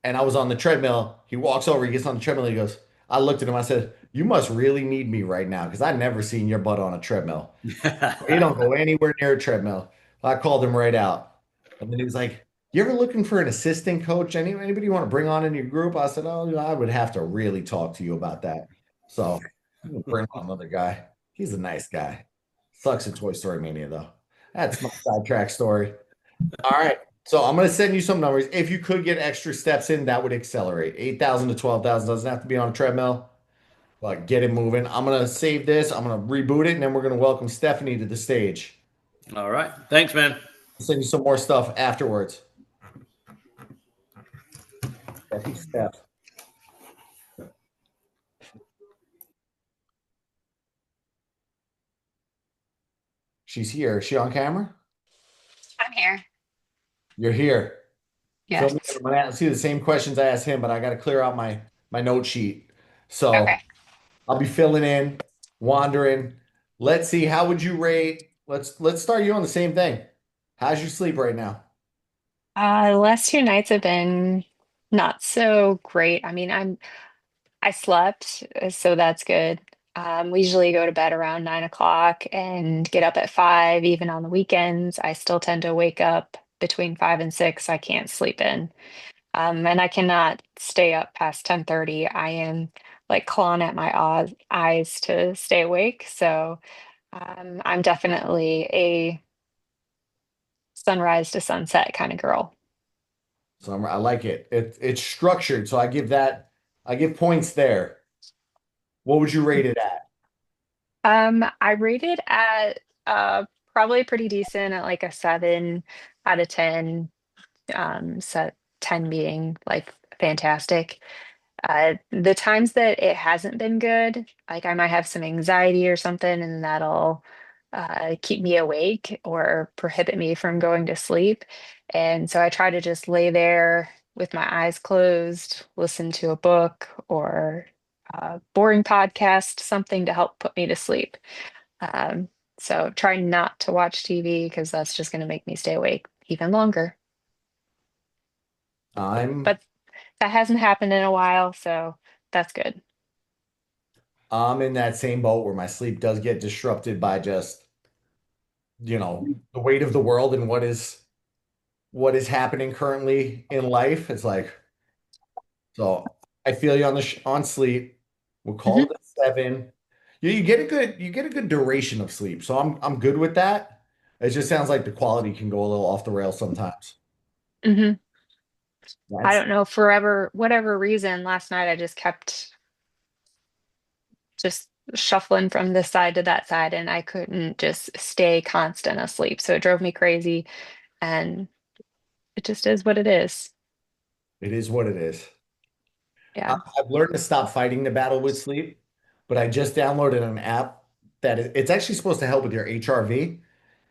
and I was on the treadmill. He walks over, he gets on the treadmill. He goes, I looked at him. I said, you must really need me right now because I've never seen your butt on a treadmill. You don't go anywhere near a treadmill. I called him right out. And then he was like, you ever looking for an assistant coach? Anybody you want to bring on in your group? I said, oh, I would have to really talk to you about that. So I'm gonna bring on another guy. He's a nice guy. Sucks at Toy Story Mania, though. That's my sidetrack story. All right. So I'm going to send you some numbers. If you could get extra steps in, that would accelerate. 8,000 to 12,000 doesn't have to be on a treadmill, but get it moving. I'm going to save this. I'm going to reboot it, and then we're going to welcome Stephanie to the stage. All right. Thanks, man. I'll send you some more stuff afterwards. Steph. She's here. Is she on camera? I'm here. You're here. Yes. So I'm gonna see the same questions I asked him, but I got to clear out my note sheet. So Okay. I'll be filling in, wandering. Let's see. How would you rate? Let's start you on the same thing. How's your sleep right now? The last 2 nights have been not so great. I mean, I slept, so that's good. We usually go to bed around 9 o'clock and get up at 5, even on the weekends. I still tend to wake up between 5 and 6. I can't sleep in. And I cannot stay up past 10:30. I am like clawing at my eyes to stay awake. So I'm definitely a sunrise to sunset kind of girl. So I like it. It's structured. So I give points there. What would you rate it at? I rate it at probably pretty decent at like a 7 out of 10. So 10 being like fantastic. The times that it hasn't been good, like I might have some anxiety or something, and that'll keep me awake or prohibit me from going to sleep. And so I try to just lay there with my eyes closed, listen to a book or a boring podcast, something to help put me to sleep. So try not to watch TV because that's just going to make me stay awake even longer. But that hasn't happened in a while, so that's good. I'm in that same boat where my sleep does get disrupted by just the weight of the world and what is happening currently in life. It's like, so I feel you on sleep. We'll call it a 7. You get a good duration of sleep. So I'm good with that. It just sounds like the quality can go a little off the rails sometimes. Hmm. I That's don't know, whatever reason, last night I just kept just shuffling from this side to that side and I couldn't just stay constant asleep. So it drove me crazy and it just is what it is. it is what it is. Yeah. I've learned to stop fighting the battle with sleep, but I just downloaded an app it's actually supposed to help with your HRV.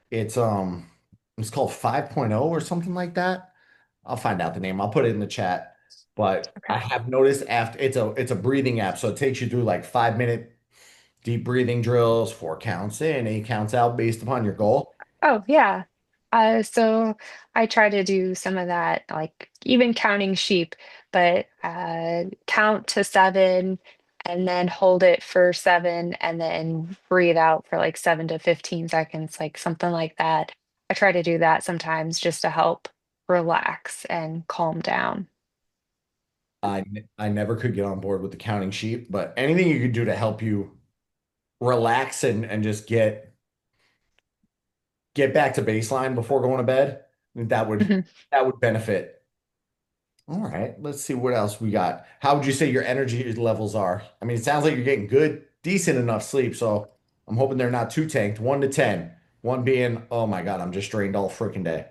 It's called 5.0 or something like that. I'll find out the name. I'll put it in the chat. But I Okay. have noticed after it's a breathing app, so it takes you through like 5-minute deep breathing drills, 4 counts in, 8 counts out based upon your goal. Oh, yeah. So I try to do some of that, like even counting sheep, but count to 7 and then hold it for 7 and then breathe out for like 7 to 15 seconds, like something like that. I try to do that sometimes just to help relax and calm down. I never could get on board with the counting sheep, but anything you could do to help you relax and just get back to baseline before going to bed, that would Mhm. that would benefit. All right, let's see what else we got. How would you say your energy levels are? I mean, it sounds like you're getting good, decent enough sleep, so I'm hoping they're not too tanked. 1 to 10. One being, oh my God, I'm just drained all freaking day.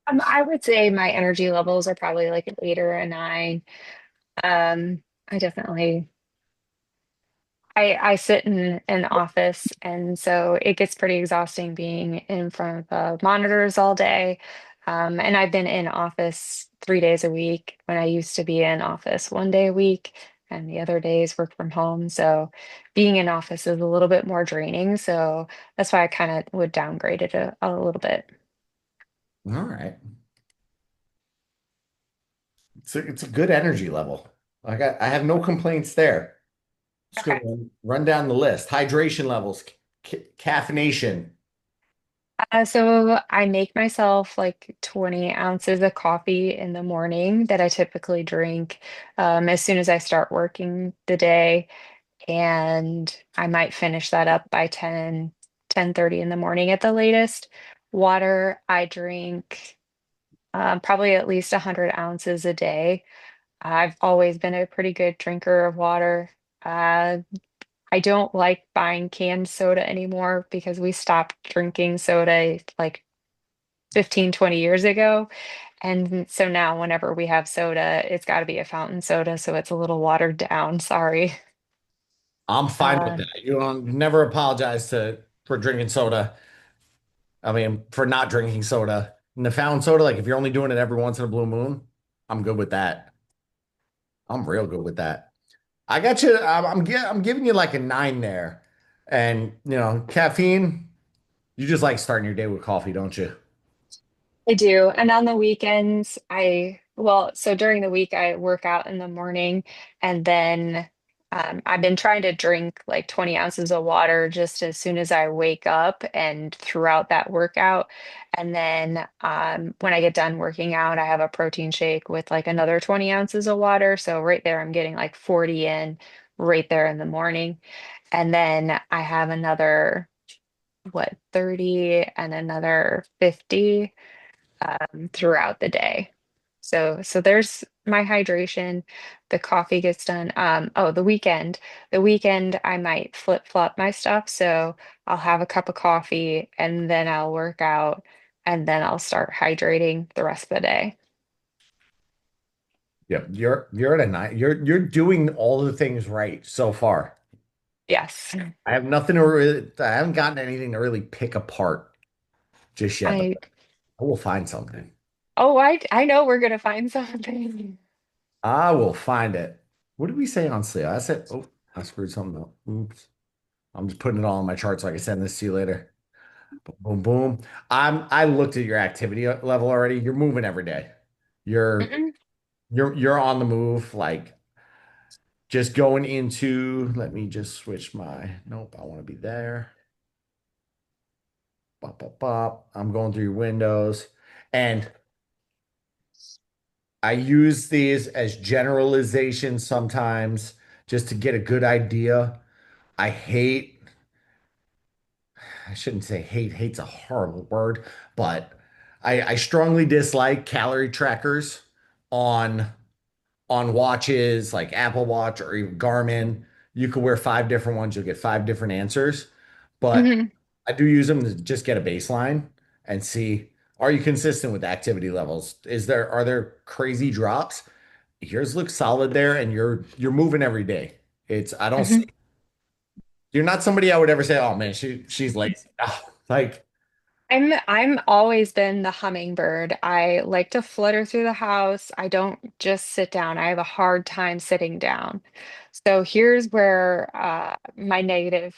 I would say my energy levels are probably like an 8 or a 9. I definitely I sit in an office, and so it gets pretty exhausting being in front of the monitors all day. And I've been in office 3 days a week when I used to be in office 1 day a week, and the other days work from home. So being in office is a little bit more draining. So that's why I kind of would downgrade it a little bit. All right. It's a good energy level. I have no complaints there. Just gonna Okay. run down the list. Hydration levels, caffeination. So I make myself like 20 ounces of coffee in the morning that I typically drink as soon as I start working the day. And I might finish that up by 10:30 in the morning at the latest. Water, I drink probably at least 100 ounces a day. I've always been a pretty good drinker of water. Uh, I don't like buying canned soda anymore because we stopped drinking soda like 15, 20 years ago. And so now whenever we have soda, it's got to be a fountain soda, so it's a little watered down. Sorry. I'm fine with Uh, that. You don't never apologize for drinking soda. I mean, for not drinking soda. And the fountain soda, like if you're only doing it every once in a blue moon, I'm good with that. I'm real good with that. I got you. I'm giving you like a 9 there. And caffeine, you just like starting your day with coffee, don't you? I do. And on the weekends, well, so during the week, I work out in the morning and then I've been trying to drink like 20 ounces of water just as soon as I wake up and throughout that workout. And then when I get done working out, I have a protein shake with like another 20 ounces of water. So right there, I'm getting like 40 in right there in the morning. And then I have another, what, 30 and another 50 throughout the day. So there's my hydration. The coffee gets done. Oh, the weekend. The weekend I might flip-flop my stuff. So I'll have a cup of coffee and then I'll work out and then I'll start hydrating the rest of the day. Yep, you're at a 9. You're doing all the things right so far. Yes. I have nothing to really, I haven't gotten anything to really pick apart just yet, but I I will find something. I know we're gonna find something. I will find it. What did we say on sale? I said, oh, I screwed something up. Oops. I'm just putting it all on my chart so I can send this to you later. Boom, boom, boom. I looked at your activity level already. You're moving every day. You're Mm-mm. you're on the move, like just going into, let me just switch nope, I want to be there. Bop, bop, bop. I'm going through your windows, and I use these as generalizations sometimes just to get a good idea. I hate, I shouldn't say hate, hate's a horrible word, but I strongly dislike calorie trackers on watches like Apple Watch or even Garmin. You could wear five different ones, you'll get five different answers. But Hmm. I do use them to just get a baseline and see, are you consistent with activity levels? Are there crazy drops? Yours looks solid there, and you're moving every day. It's I don't see Hmm. you're not somebody I would ever say, oh man, she's lazy. Ah, like I'm always been the hummingbird. I like to flutter through the house. I don't just sit down. I have a hard time sitting down. So here's where my negative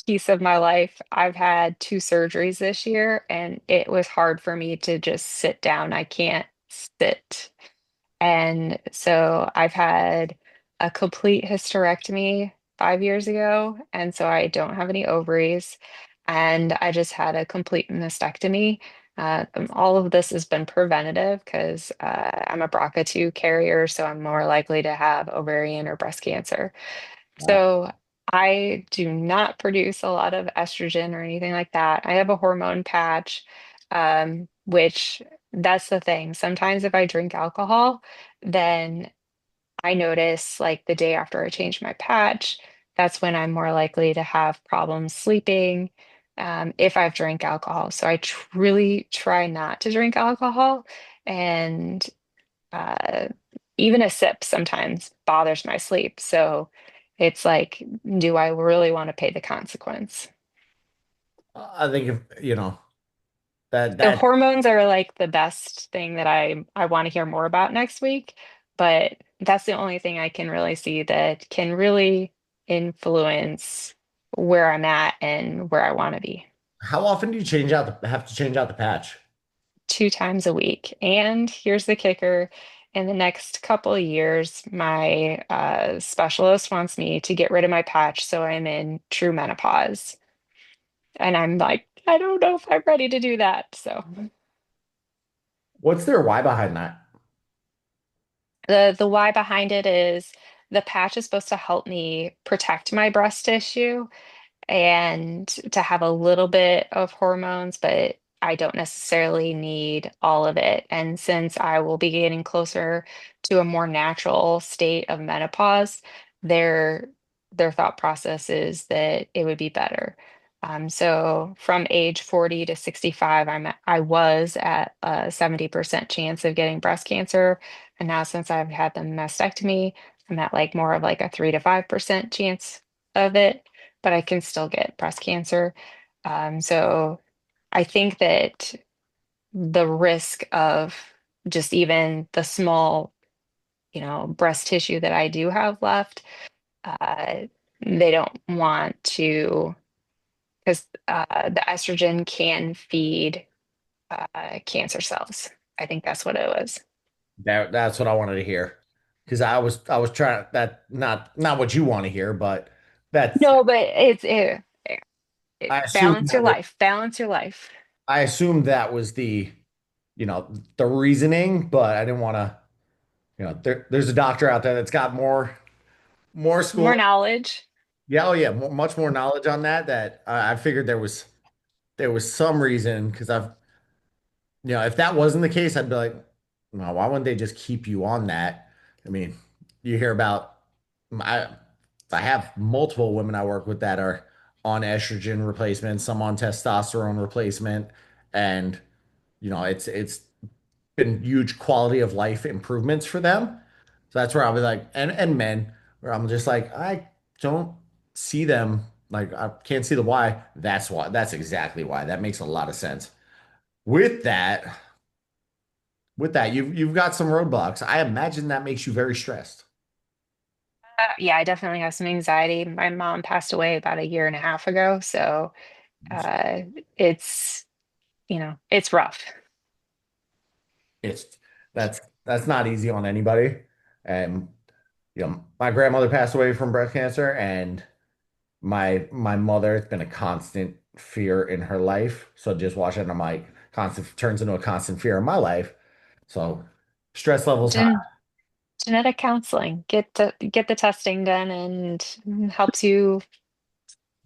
piece of my life. I've had two surgeries this year, and it was hard for me to just sit down. I can't sit. And so I've had a complete hysterectomy 5 years ago. And so I don't have any ovaries. And I just had a complete mastectomy. All of this has been preventative because I'm a BRCA2 carrier, so I'm more likely to have ovarian or breast cancer. So I do not produce a lot of estrogen or anything like that. I have a hormone patch, which that's the thing. Sometimes if I drink alcohol, then I notice like the day after I change my patch, that's when I'm more likely to have problems sleeping, if I've drank alcohol. So I truly try not to drink alcohol. And uh, even a sip sometimes bothers my sleep. So it's like, do I really want to pay the consequence? I think if So that hormones are like the best thing that I want to hear more about next week, but that's the only thing I can really see that can really influence where I'm at and where I want to be. how often do you have to change out the patch? 2 times a week. And here's the kicker. In the next couple of years, my specialist wants me to get rid of my patch, so I'm in true menopause. And I'm like, I don't know if I'm ready to do that. So What's their why behind that? the why behind it is the patch is supposed to help me protect my breast tissue and to have a little bit of hormones, but I don't necessarily need all of it. And since I will be getting closer to a more natural state of menopause, their their thought process is that it would be better. So from age 40 to 65, I was at a 70% chance of getting breast cancer. And now since I've had the mastectomy, I'm at like more of like a 3 to 5% chance of it, but I can still get breast cancer. So I think that the risk of just even the small, breast tissue that I do have left, uh, they don't want to, because the estrogen can feed cancer cells. I think that's what it was. That's what I wanted to hear. Because I was trying that not what you want to hear, but that's No, but I assumed balance your that was, life, balance your life. I assumed that was the reasoning, but I didn't want to, there's a doctor out there that's got more More school. knowledge. Yeah, oh yeah, much more knowledge on that I figured there was some reason because if that wasn't the case, I'd be like, no, why wouldn't they just keep you on that? I mean, you hear about I I have multiple women I work with that are on estrogen replacement, some on testosterone replacement, and it's been huge quality of life improvements for them. So that's where I'll be like, and men, where I'm just like, I don't see them, like I can't see the why. That's why. That's exactly why. That makes a lot of sense. With that, you've got some roadblocks. I imagine that makes you very stressed. Yeah, I definitely have some anxiety. My mom passed away about a year and a half ago, so uh, it's it's rough. It's that's not easy on anybody. And my grandmother passed away from breast cancer, and my mother has been a constant fear in her life. So just watching them like constant turns into a constant fear in my life. So stress levels high. Genetic counseling, get the testing done and helps you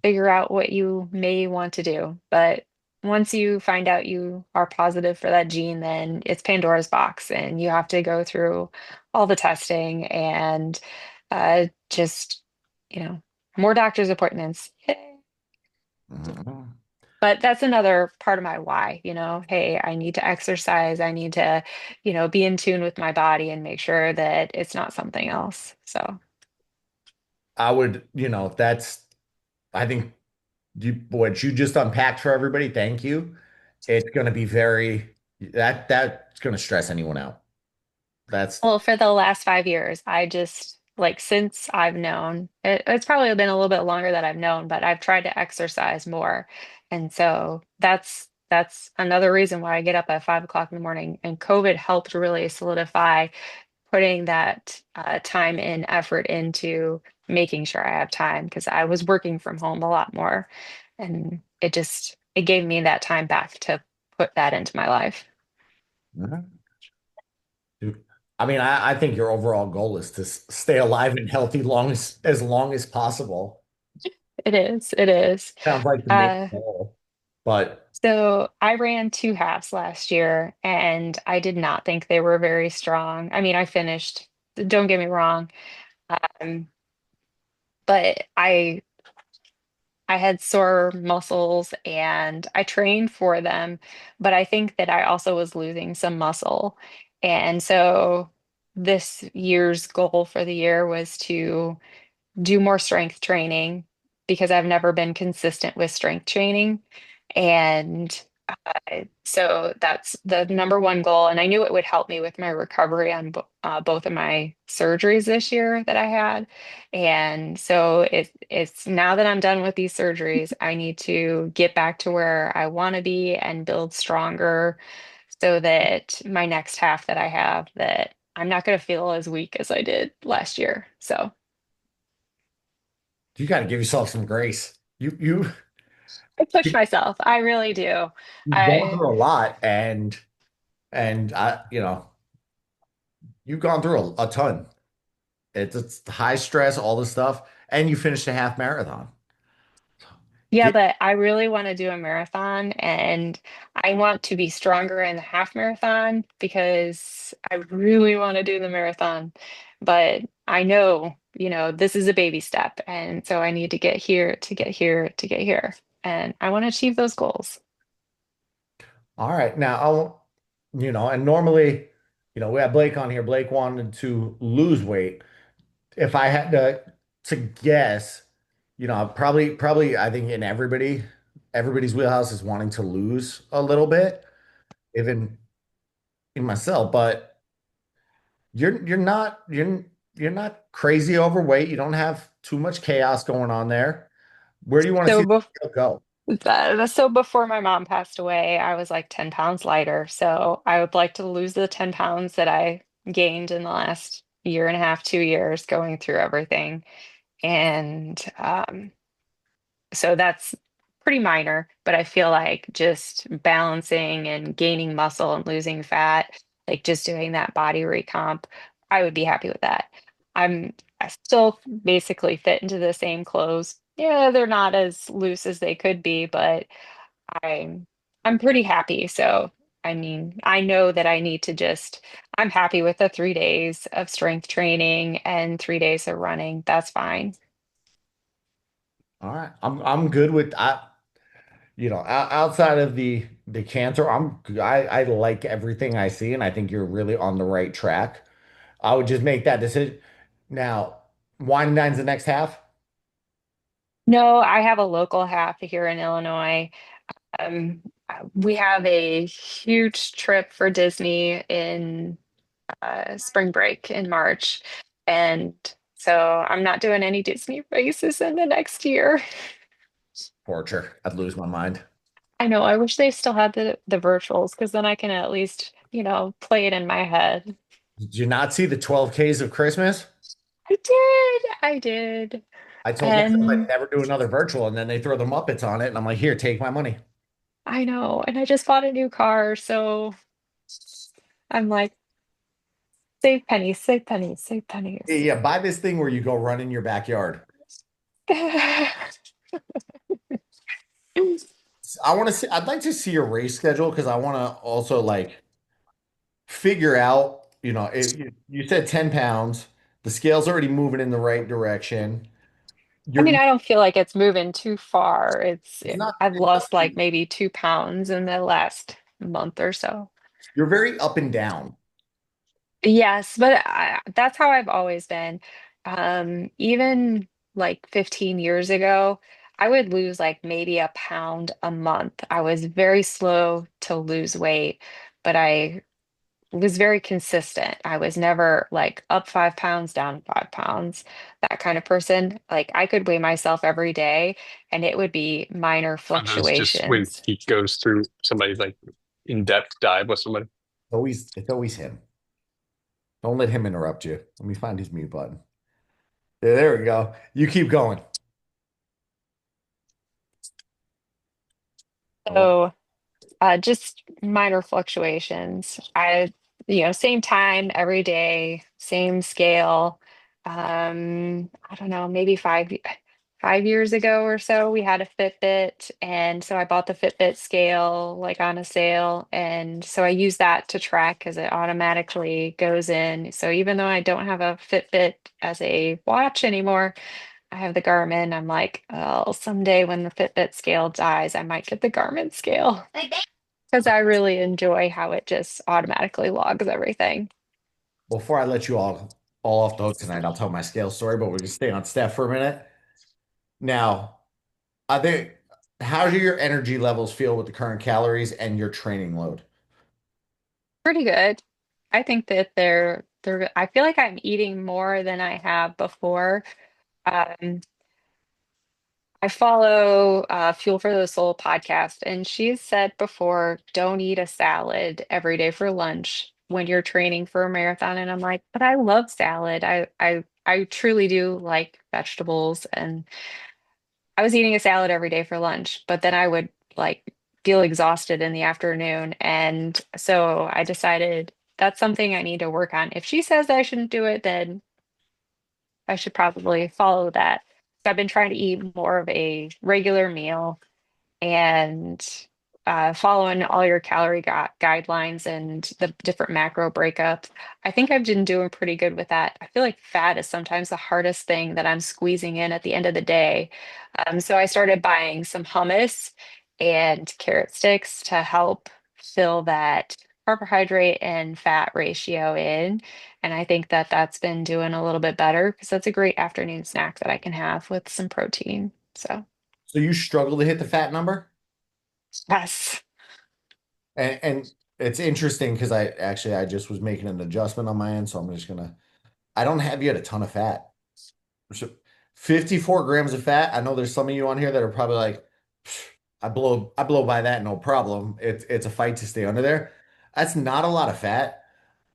figure out what you may want to do. But once you find out you are positive for that gene, then it's Pandora's box, and you have to go through all the testing and just, more doctor's appointments. Yay. Mhm. But that's another part of my why, hey, I need to exercise. I need to, be in tune with my body and make sure that it's not something else. So, I would, I think what you just unpacked for everybody, thank you. It's going to be that's going to stress anyone out. That's well, for the last 5 years, I just like since I've known it's probably been a little bit longer that I've known, but I've tried to exercise more. And so that's another reason why I get up at 5 o'clock in the morning. And COVID helped really solidify putting that time and effort into making sure I have time because I was working from home a lot more. And it gave me that time back to put that into my life. Mhm. I mean, I think your overall goal is to stay alive and healthy as long as possible. It is. It is. Sounds like the main goal. But So I ran 2 halves last year and I did not think they were very strong. I mean, I finished, don't get me wrong. Um, but I had sore muscles and I trained for them, but I think that I also was losing some muscle. And so this year's goal for the year was to do more strength training because I've never been consistent with strength training. And so that's the number one goal. And I knew it would help me with my recovery on both of my surgeries this year that I had. And so it's now that I'm done with these surgeries, I need to get back to where I want to be and build stronger so that my next half that I have, that I'm not going to feel as weak as I did last year. So you got to give yourself some grace. I push myself. I really do. You've gone I through a lot and you've gone through a ton. It's high stress, all this stuff, and you finished a half marathon. Yeah, Get- but I really want to do a marathon and I want to be stronger in the half marathon because I really want to do the marathon. But I know, this is a baby step. And so I need to get here to get here to get here. And I want to achieve those goals. All right. Now, and normally, we have Blake on here. Blake wanted to lose weight. If I had to guess, probably I think in everybody's wheelhouse is wanting to lose a little bit, even in myself, but you're not crazy overweight. You don't have too much chaos going on there. Where do you want to see So, the scale go? so before my mom passed away, I was like 10 pounds lighter. So I would like to lose the 10 pounds that I gained in the last year and a half, 2 years going through everything. And so that's pretty minor, but I feel like just balancing and gaining muscle and losing fat, like just doing that body recomp, I would be happy with that. I still basically fit into the same clothes. Yeah, they're not as loose as they could be, but I'm I'm pretty happy. So, I mean, I know that I'm happy with the 3 days of strength training and 3 days of running. That's fine. All right. I'm good with outside of the cancer, I like everything I see, and I think you're really on the right track. I would just make that decision. Now, wine and dine's the next half. No, I have a local half here in Illinois. Um, we have a huge trip for Disney in spring break in March. And so I'm not doing any Disney races in the next year. Torture. I'd lose my mind. I know, I wish they still had the virtuals because then I can at least, play it in my head. Did you not see the 12 Ks of Christmas? I did. I did. I told myself I'd And never do another virtual, and then they throw the Muppets on it, and I'm like, here, take my money. I know, and I just bought a new car, so I'm like, save pennies, save pennies, save pennies. Yeah, buy this thing where you go run in your backyard. I want to see, I'd like to see your race schedule because I want to also like figure out, you said 10 pounds, the scale's already moving in the right direction. I You're mean, I don't feel like it's moving too far. it's not I've lost like maybe 2 pounds in the last month or so. you're very up and down. Yes, but that's how I've always been. Even like 15 years ago, I would lose like maybe a pound a month. I was very slow to lose weight, but I was very consistent. I was never like up 5 pounds, down 5 pounds, that kind of person. Like I could weigh myself every day and it would be minor Are those just when fluctuations. he goes through somebody's like in-depth dive with somebody? It's always him. Don't let him interrupt you. Let me find his mute button. Yeah, there we go. You keep going. So just minor fluctuations. Same time every day, same scale. I don't know, maybe 5 years ago or so, we had a Fitbit, and so I bought the Fitbit scale like on a sale, and so I use that to track because it automatically goes in. So even though I don't have a Fitbit as a watch anymore, I have the Garmin. I'm like, oh, someday when the Fitbit scale dies, I might get the Garmin scale because I really enjoy how it just automatically logs everything. Before I let you all off the hook tonight, I'll tell my scale story, but we're gonna stay on Steph for a minute. Now, I think how do your energy levels feel with the current calories and your training load? Pretty good. I think that I feel like I'm eating more than I have before. Um, I follow Fuel for the Soul podcast, and she's said before, don't eat a salad every day for lunch when you're training for a marathon. And I'm like, but I love salad. I truly do like vegetables, and I was eating a salad every day for lunch, but then I would like feel exhausted in the afternoon. And so I decided that's something I need to work on. If she says I shouldn't do it, then I should probably follow that. So I've been trying to eat more of a regular meal and following all your calorie guidelines and the different macro breakups. I think I've been doing pretty good with that. I feel like fat is sometimes the hardest thing that I'm squeezing in at the end of the day. So I started buying some hummus and carrot sticks to help fill that carbohydrate and fat ratio in. And I think that that's been doing a little bit better because that's a great afternoon snack that I can have with some protein. So, So you struggle to hit the fat number? yes. And it's interesting because I just was making an adjustment on my end, so I'm just gonna I don't have you at a ton of fat. So 54 grams of fat. I know there's some of you on here that are probably like, "Psh, I blow by that, no problem. It's a fight to stay under there. That's not a lot of fat.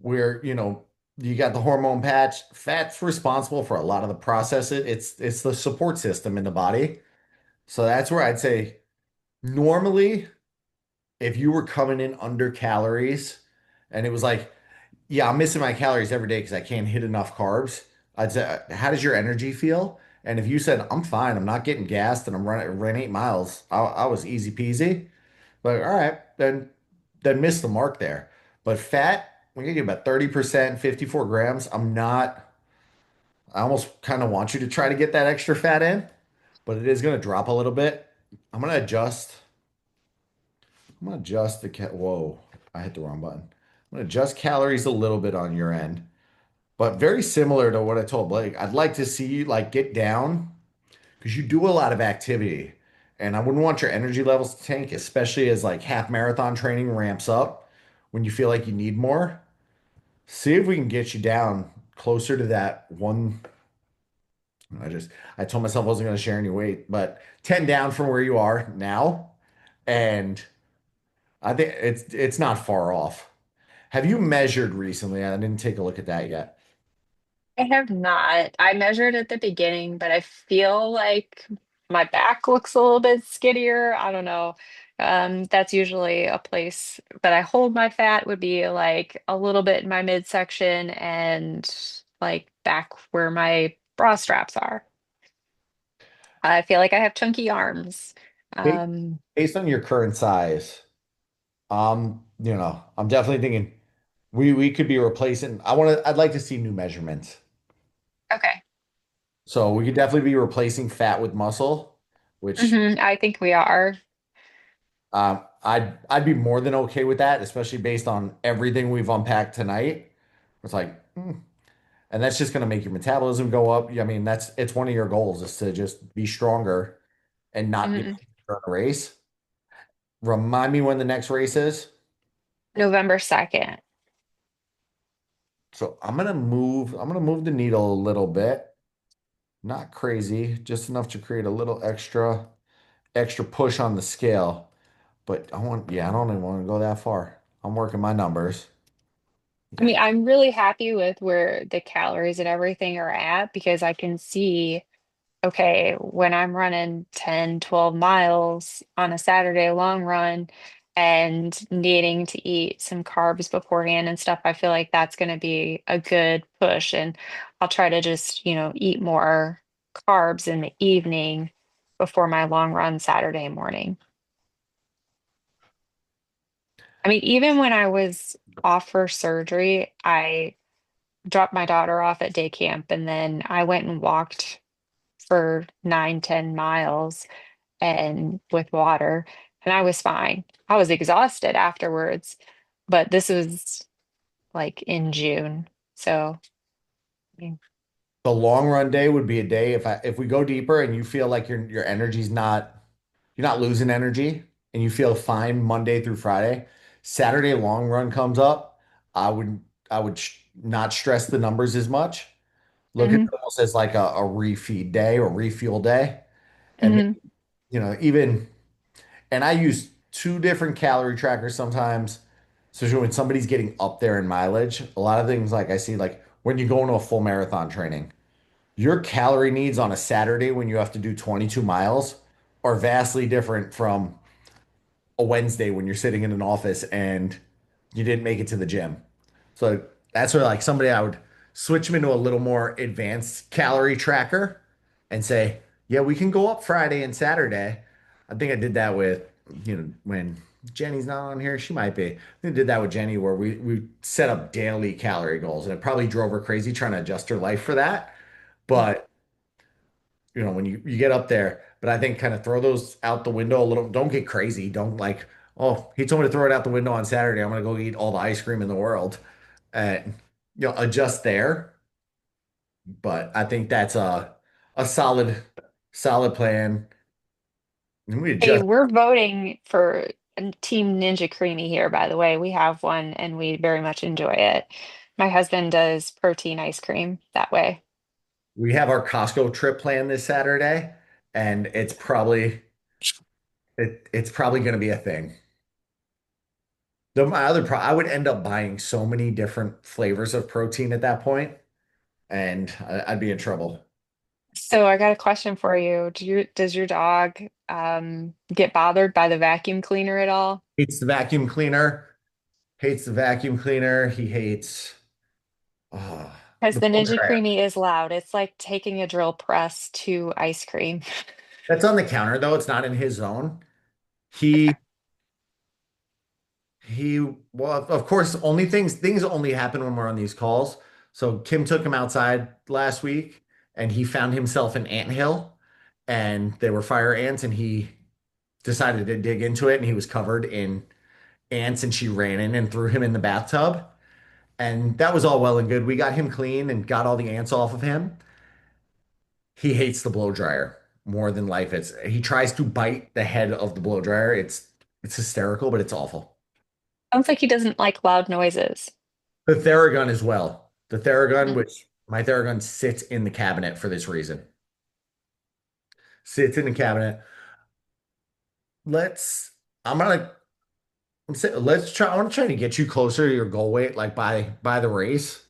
Where, you got the hormone patch. Fat's responsible for a lot of the process. It's the support system in the body. So that's where I'd say normally if you were coming in under calories and it was like, yeah, I'm missing my calories every day because I can't hit enough carbs. I'd say, how does your energy feel? And if you said, I'm fine, I'm not getting gassed and I'm ran 8 miles, I was easy peasy. But all right, then miss the mark there. But fat, we get you about 30%, 54 grams. I almost kind of want you to try to get that extra fat in, but it is going to drop a little bit. I'm going to adjust. I'm going to adjust whoa, I hit the wrong button. I'm going to adjust calories a little bit on your end, but very similar to what I told Blake. I'd like to see you like get down because you do a lot of activity and I wouldn't want your energy levels to tank, especially as like half marathon training ramps up when you feel like you need more. See if we can get you down closer to that one. I told myself I wasn't going to share any weight, but 10 down from where you are now. And I think it's not far off. Have you measured recently? I didn't take a look at that yet. I have not. I measured at the beginning, but I feel like my back looks a little bit skinnier. I don't know. That's usually a place that I hold my fat would be like a little bit in my midsection and like back where my bra straps are. I feel like I have chunky arms. Ba- Um, Based on your current size, I'm definitely thinking we could be replacing. I'd like to see new measurements. okay. So we could definitely be replacing fat with muscle, which I think we are. I'd be more than okay with that, especially based on everything we've unpacked tonight. It's like, and that's just going to make your metabolism go up. I mean, it's one of your goals is to just be stronger and not get Mhm. in a race. Remind me when the next race is. November 2nd. So I'm gonna move the needle a little bit. Not crazy, just enough to create a little extra push on the scale. But I don't even want to go that far. I'm working my numbers. I mean, I'm really happy with where the calories and everything are at because I can see, okay, when I'm running 10, 12 miles on a Saturday long run and needing to eat some carbs beforehand and stuff, I feel like that's going to be a good push. And I'll try to just, eat more carbs in the evening before my long run Saturday morning. I mean, even when I was off for surgery, I dropped my daughter off at day camp and then I went and walked for 9, 10 miles and with water and I was fine. I was exhausted afterwards, but this was like in June. So, I mean, The long run day would be a day if we go deeper and you feel like your energy's not you're not losing energy and you feel fine Monday through Friday. Saturday long run comes up. I would not stress the numbers as much. Look at mhm, it almost as like a refeed day or refuel day. And mhm. even and I use two different calorie trackers sometimes. Especially when somebody's getting up there in mileage. A lot of things like I see like when you go into a full marathon training. Your calorie needs on a Saturday when you have to do 22 miles are vastly different from a Wednesday when you're sitting in an office and you didn't make it to the gym. So that's where like somebody I would switch them into a little more advanced calorie tracker and say, yeah, we can go up Friday and Saturday. I think I did that with, when Jenny's not on here, she might be. I think I did that with Jenny where we set up daily calorie goals and it probably drove her crazy trying to adjust her life for that. But when you get up there, but I think kind of throw those out the window a little. Don't get crazy. Don't like, oh, he told me to throw it out the window on Saturday. I'm gonna go eat all the ice cream in the world. And adjust there. But I think that's a solid plan. And we Hey, adjust. we're voting for Team Ninja Creamy here, by the way. We have one and we very much enjoy it. My husband does protein ice cream that way. We have our Costco trip planned this Saturday, and it's probably gonna be a thing. My other I would end up buying so many different flavors of protein at that point, and I'd be in trouble. So I got a question for you. Does your dog get bothered by the vacuum cleaner at all? Hates the vacuum cleaner. Hates the vacuum cleaner. He hates uh, Because the the blow Ninja dryer. Creamy is loud. It's like taking a drill press to ice cream. That's on the counter though. It's not in his zone. He he well, of course, only things only happen when we're on these calls. So Kim took him outside last week and he found himself an anthill and there were fire ants and he decided to dig into it and he was covered in ants and she ran in and threw him in the bathtub. And that was all well and good. We got him clean and got all the ants off of him. He hates the blow dryer more than life. He tries to bite the head of the blow dryer. It's hysterical, but it's awful. Sounds like he doesn't like loud noises. The Theragun as well. The Theragun, Mm. which my Theragun sits in the cabinet for this reason. Sits in the cabinet. Let's. I'm gonna. Let's try. I want to try to get you closer to your goal weight, like by the race.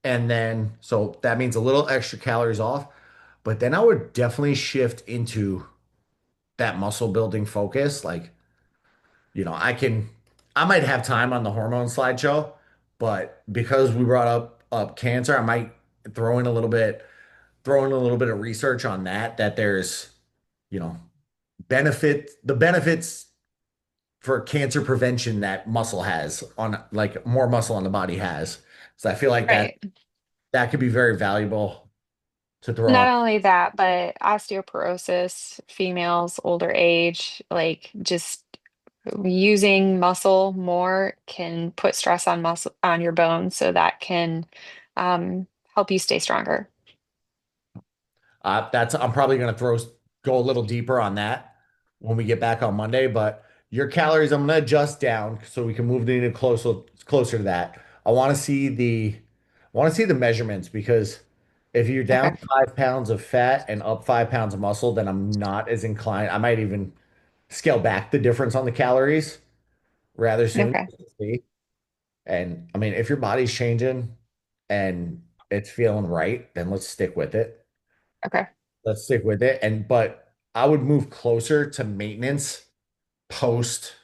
And then, so that means a little extra calories off. But then I would definitely shift into that muscle building focus. Like, I might have time on the hormone slideshow, but because we brought up cancer, I might throw in a little bit, throw in a little bit of research on that there's, you know, the benefits for cancer prevention that muscle has on like more muscle on the body has. So I feel like Right. that could be very valuable to throw Not on. only that, but osteoporosis, females, older age, like just using muscle more can put stress on muscle on your bones, so that can help you stay stronger. I'm probably going to go a little deeper on that when we get back on Monday, but your calories, I'm going to adjust down so we can move the needle closer to that. I want to see the measurements because if you're Okay. down 5 pounds of fat and up 5 pounds of muscle, then I'm not as inclined. I might even scale back the difference on the calories rather soon. Okay. To see. And I mean, if your body's changing and it's feeling right, then let's stick with it. Okay. Let's stick with it. But I would move closer to maintenance post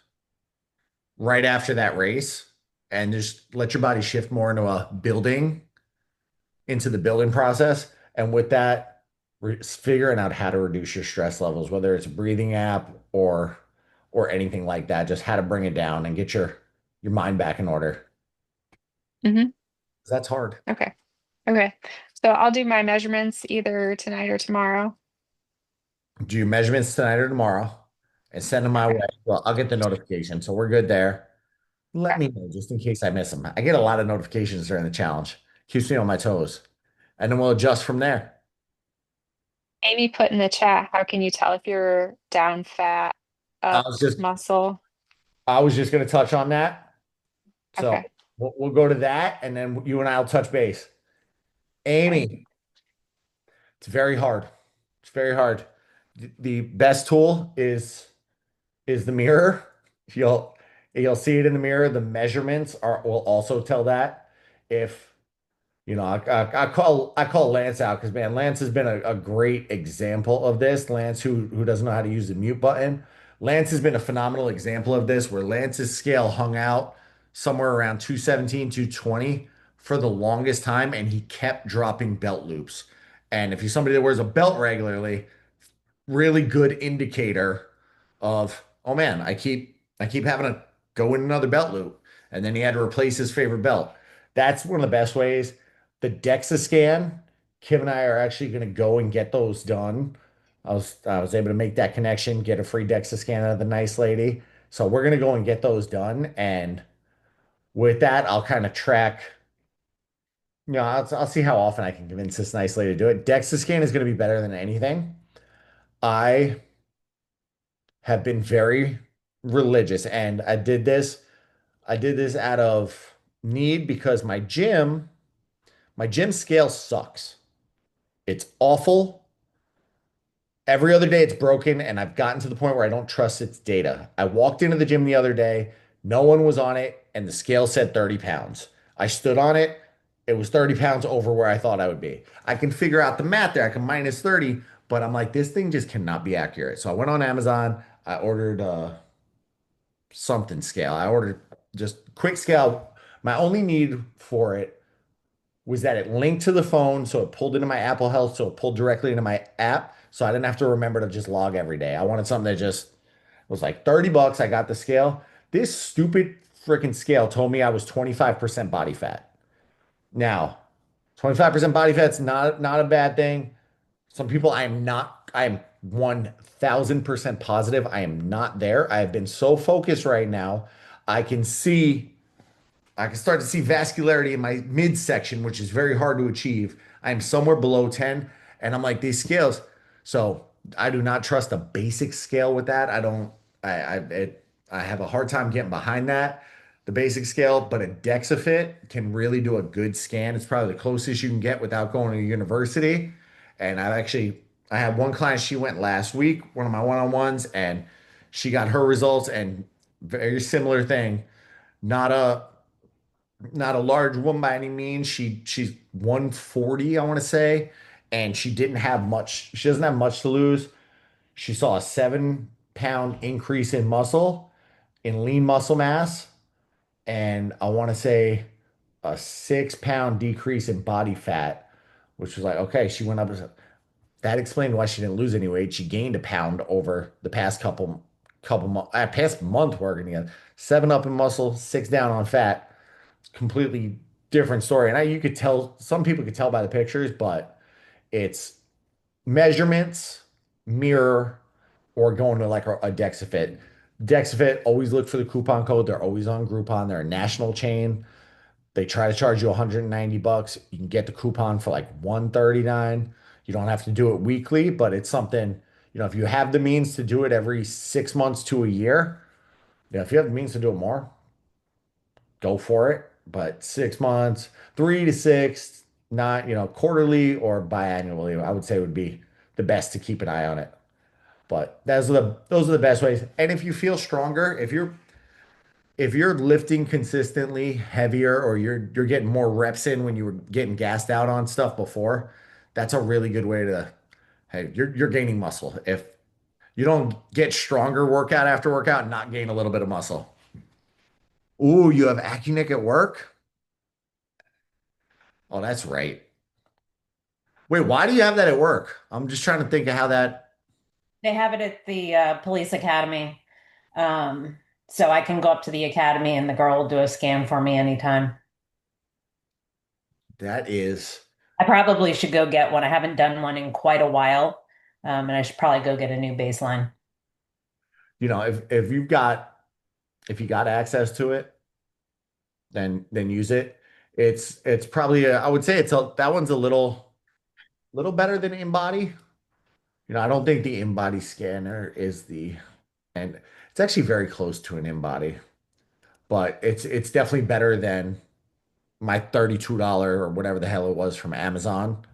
right after that race and just let your body shift more into the building process. And with that, figuring out how to reduce your stress levels, whether it's a breathing app or anything like that, just how to bring it down and get your mind back in order. hmm That's hard. Okay. Okay. So I'll do my measurements either tonight or tomorrow. Do your measurements tonight or tomorrow and send them my way. Well, I'll get the notification. So we're good there. Let me know just in case I miss them. I get a lot of notifications during the challenge. Keeps me on my toes. And then we'll adjust from there. Amy put in the chat, how can you tell if you're down fat, I up was just muscle? I was just going to touch on that. So Okay. we'll go to that and then you and I will touch base. Amy, it's very hard. It's very hard. The best tool is the mirror. You'll see it in the mirror. The measurements will also tell that. If I call Lance out because man, Lance has been a great example of this. Lance, who doesn't know how to use the mute button, Lance has been a phenomenal example of this, where Lance's scale hung out somewhere around 217, 220 for the longest time, and he kept dropping belt loops. And if you're somebody that wears a belt regularly, really good indicator of, oh man, I keep having to go in another belt loop. And then he had to replace his favorite belt. That's one of the best ways. The DEXA scan, Kim and I are actually going to go and get those done. I was able to make that connection, get a free DEXA scan out of the nice lady. So we're going to go and get those done. And with that, I'll kind of track, I'll see how often I can convince this nice lady to do it. DEXA scan is going to be better than anything. I have been very religious and I did this out of need because my gym scale sucks. It's awful. Every other day it's broken and I've gotten to the point where I don't trust its data. I walked into the gym the other day, no one was on it and the scale said 30 pounds. I stood on it. It was 30 pounds over where I thought I would be. I can figure out the math there. I can minus 30, but I'm like, this thing just cannot be accurate. So I went on Amazon. I ordered something scale. I ordered just quick scale. My only need for it was that it linked to the phone, so it pulled into my Apple Health, so it pulled directly into my app, so I didn't have to remember to just log every day. I wanted something that just was like 30 bucks. I got the scale. This stupid freaking scale told me I was 25% body fat. Now, 25% body fat's not a bad thing. Some people I am not, I am 1000% positive. I am not there. I have been so focused right now. I can see, I can start to see vascularity in my midsection, which is very hard to achieve. I'm somewhere below 10, and I'm like, these scales. So I do not trust a basic scale with that. I don't, I have a hard time getting behind that, the basic scale, but a DexaFit can really do a good scan. It's probably the closest you can get without going to university. And I had one client, she went last week, one of my one-on-ones, and she got her results and very similar thing. Not a not a large woman by any means. She's 140, I want to say, and she didn't have much. She doesn't have much to lose. She saw a 7 pound increase in muscle, in lean muscle mass, and I want to say a 6 pound decrease in body fat, which was like, okay, she went up. That explained why she didn't lose any weight. She gained a pound over the past couple months, past month working together. 7 up in muscle, 6 down on fat. Completely different story. And you could tell, some people could tell by the pictures, but it's measurements, mirror, or going to like a Dexafit. Dexafit, always look for the coupon code. They're always on Groupon. They're a national chain. They try to charge you $190. You can get the coupon for like $139. You don't have to do it weekly, but it's something, if you have the means to do it every 6 months to a year, if you have the means to do it more, go for it. But 6 months, 3 to 6, not, quarterly or biannually, I would say would be the best to keep an eye on it. But those are the best ways. And if you feel stronger, if you're lifting consistently heavier, or you're getting more reps in when you were getting gassed out on stuff before, that's a really good way to, hey, you're gaining muscle. If you don't get stronger workout after workout and not gain a little bit of muscle. Ooh, you have Accunic at work? Oh, that's right. Wait, why do you have that at work? I'm just trying to think of how that. They have it at the police academy. So I can go up to the academy and the girl will do a scan for me anytime. That is. I probably should go get one. I haven't done one in quite a while. And I should probably go get a new baseline. If you got access to it, then use it. It's probably I would say that one's a little better than InBody. I don't think the InBody scanner and it's actually very close to an InBody, but it's definitely better than my $32 or whatever the hell it was from Amazon.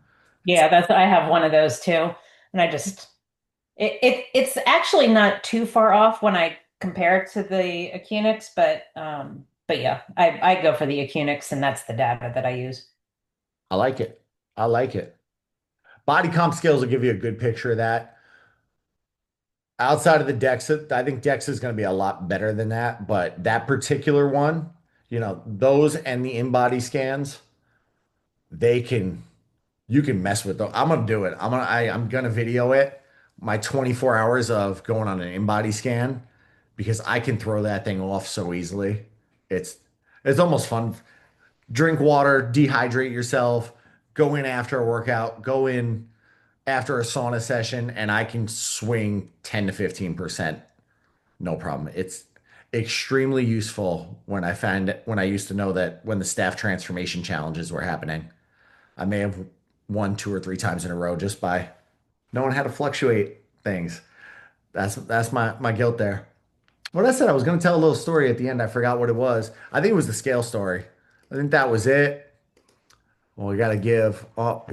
Yeah, I have one of those too. And it's actually not too far off when I compare it to the Accunix, but yeah, I go for the Accunix, and that's the data that I use. I like it. Body comp skills will give you a good picture of that. Outside of the DEXA, I think DEXA is going to be a lot better than that, but that particular one, those and the InBody scans, you can mess with them. I'm going to do it. I'm going to video it, my 24 hours of going on an InBody scan, because I can throw that thing off so easily. It's almost fun. Drink water, dehydrate yourself, go in after a workout, go in after a sauna session, and I can swing 10 to 15%. No problem. It's extremely useful when I used to know that when the staff transformation challenges were happening, I may have won 2 or 3 times in a row just by knowing how to fluctuate things. That's my guilt there. What I said, I was going to tell a little story at the end. I forgot what it was. I think it was the scale story. I think that was it. Well, we got to give up.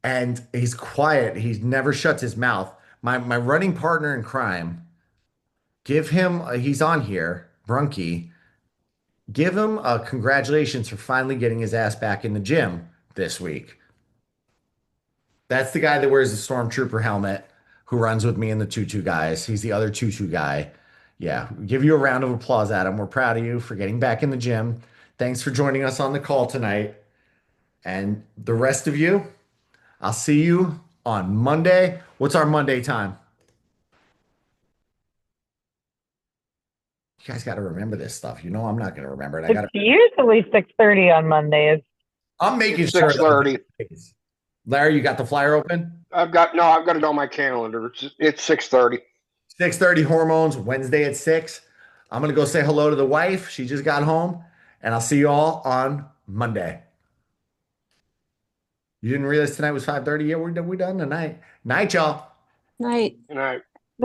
And he's quiet. He never shuts his mouth. My running partner in crime, give him, he's on here, Brunky. Give him a congratulations for finally getting his ass back in the gym this week. That's the guy that wears the Stormtrooper helmet who runs with me and the Tutu guys. He's the other Tutu guy. Yeah, give you a round of applause, Adam. We're proud of you for getting back in the gym. Thanks for joining us on the call tonight. And the rest of you, I'll see you on Monday. What's our Monday time? You guys got to remember this stuff. I'm not going to remember it. It's usually 6:30 on Mondays. I'm making sure. 6:30. Larry, you got the flyer open? I've got it on my calendar. It's 6:30. 6:30 hormones, Wednesday at 6. I'm going to go say hello to the wife. She just got home, and I'll see you all on Monday. You didn't realize tonight was 5:30? Yeah, we're done tonight. Night, y'all. Night. Good night.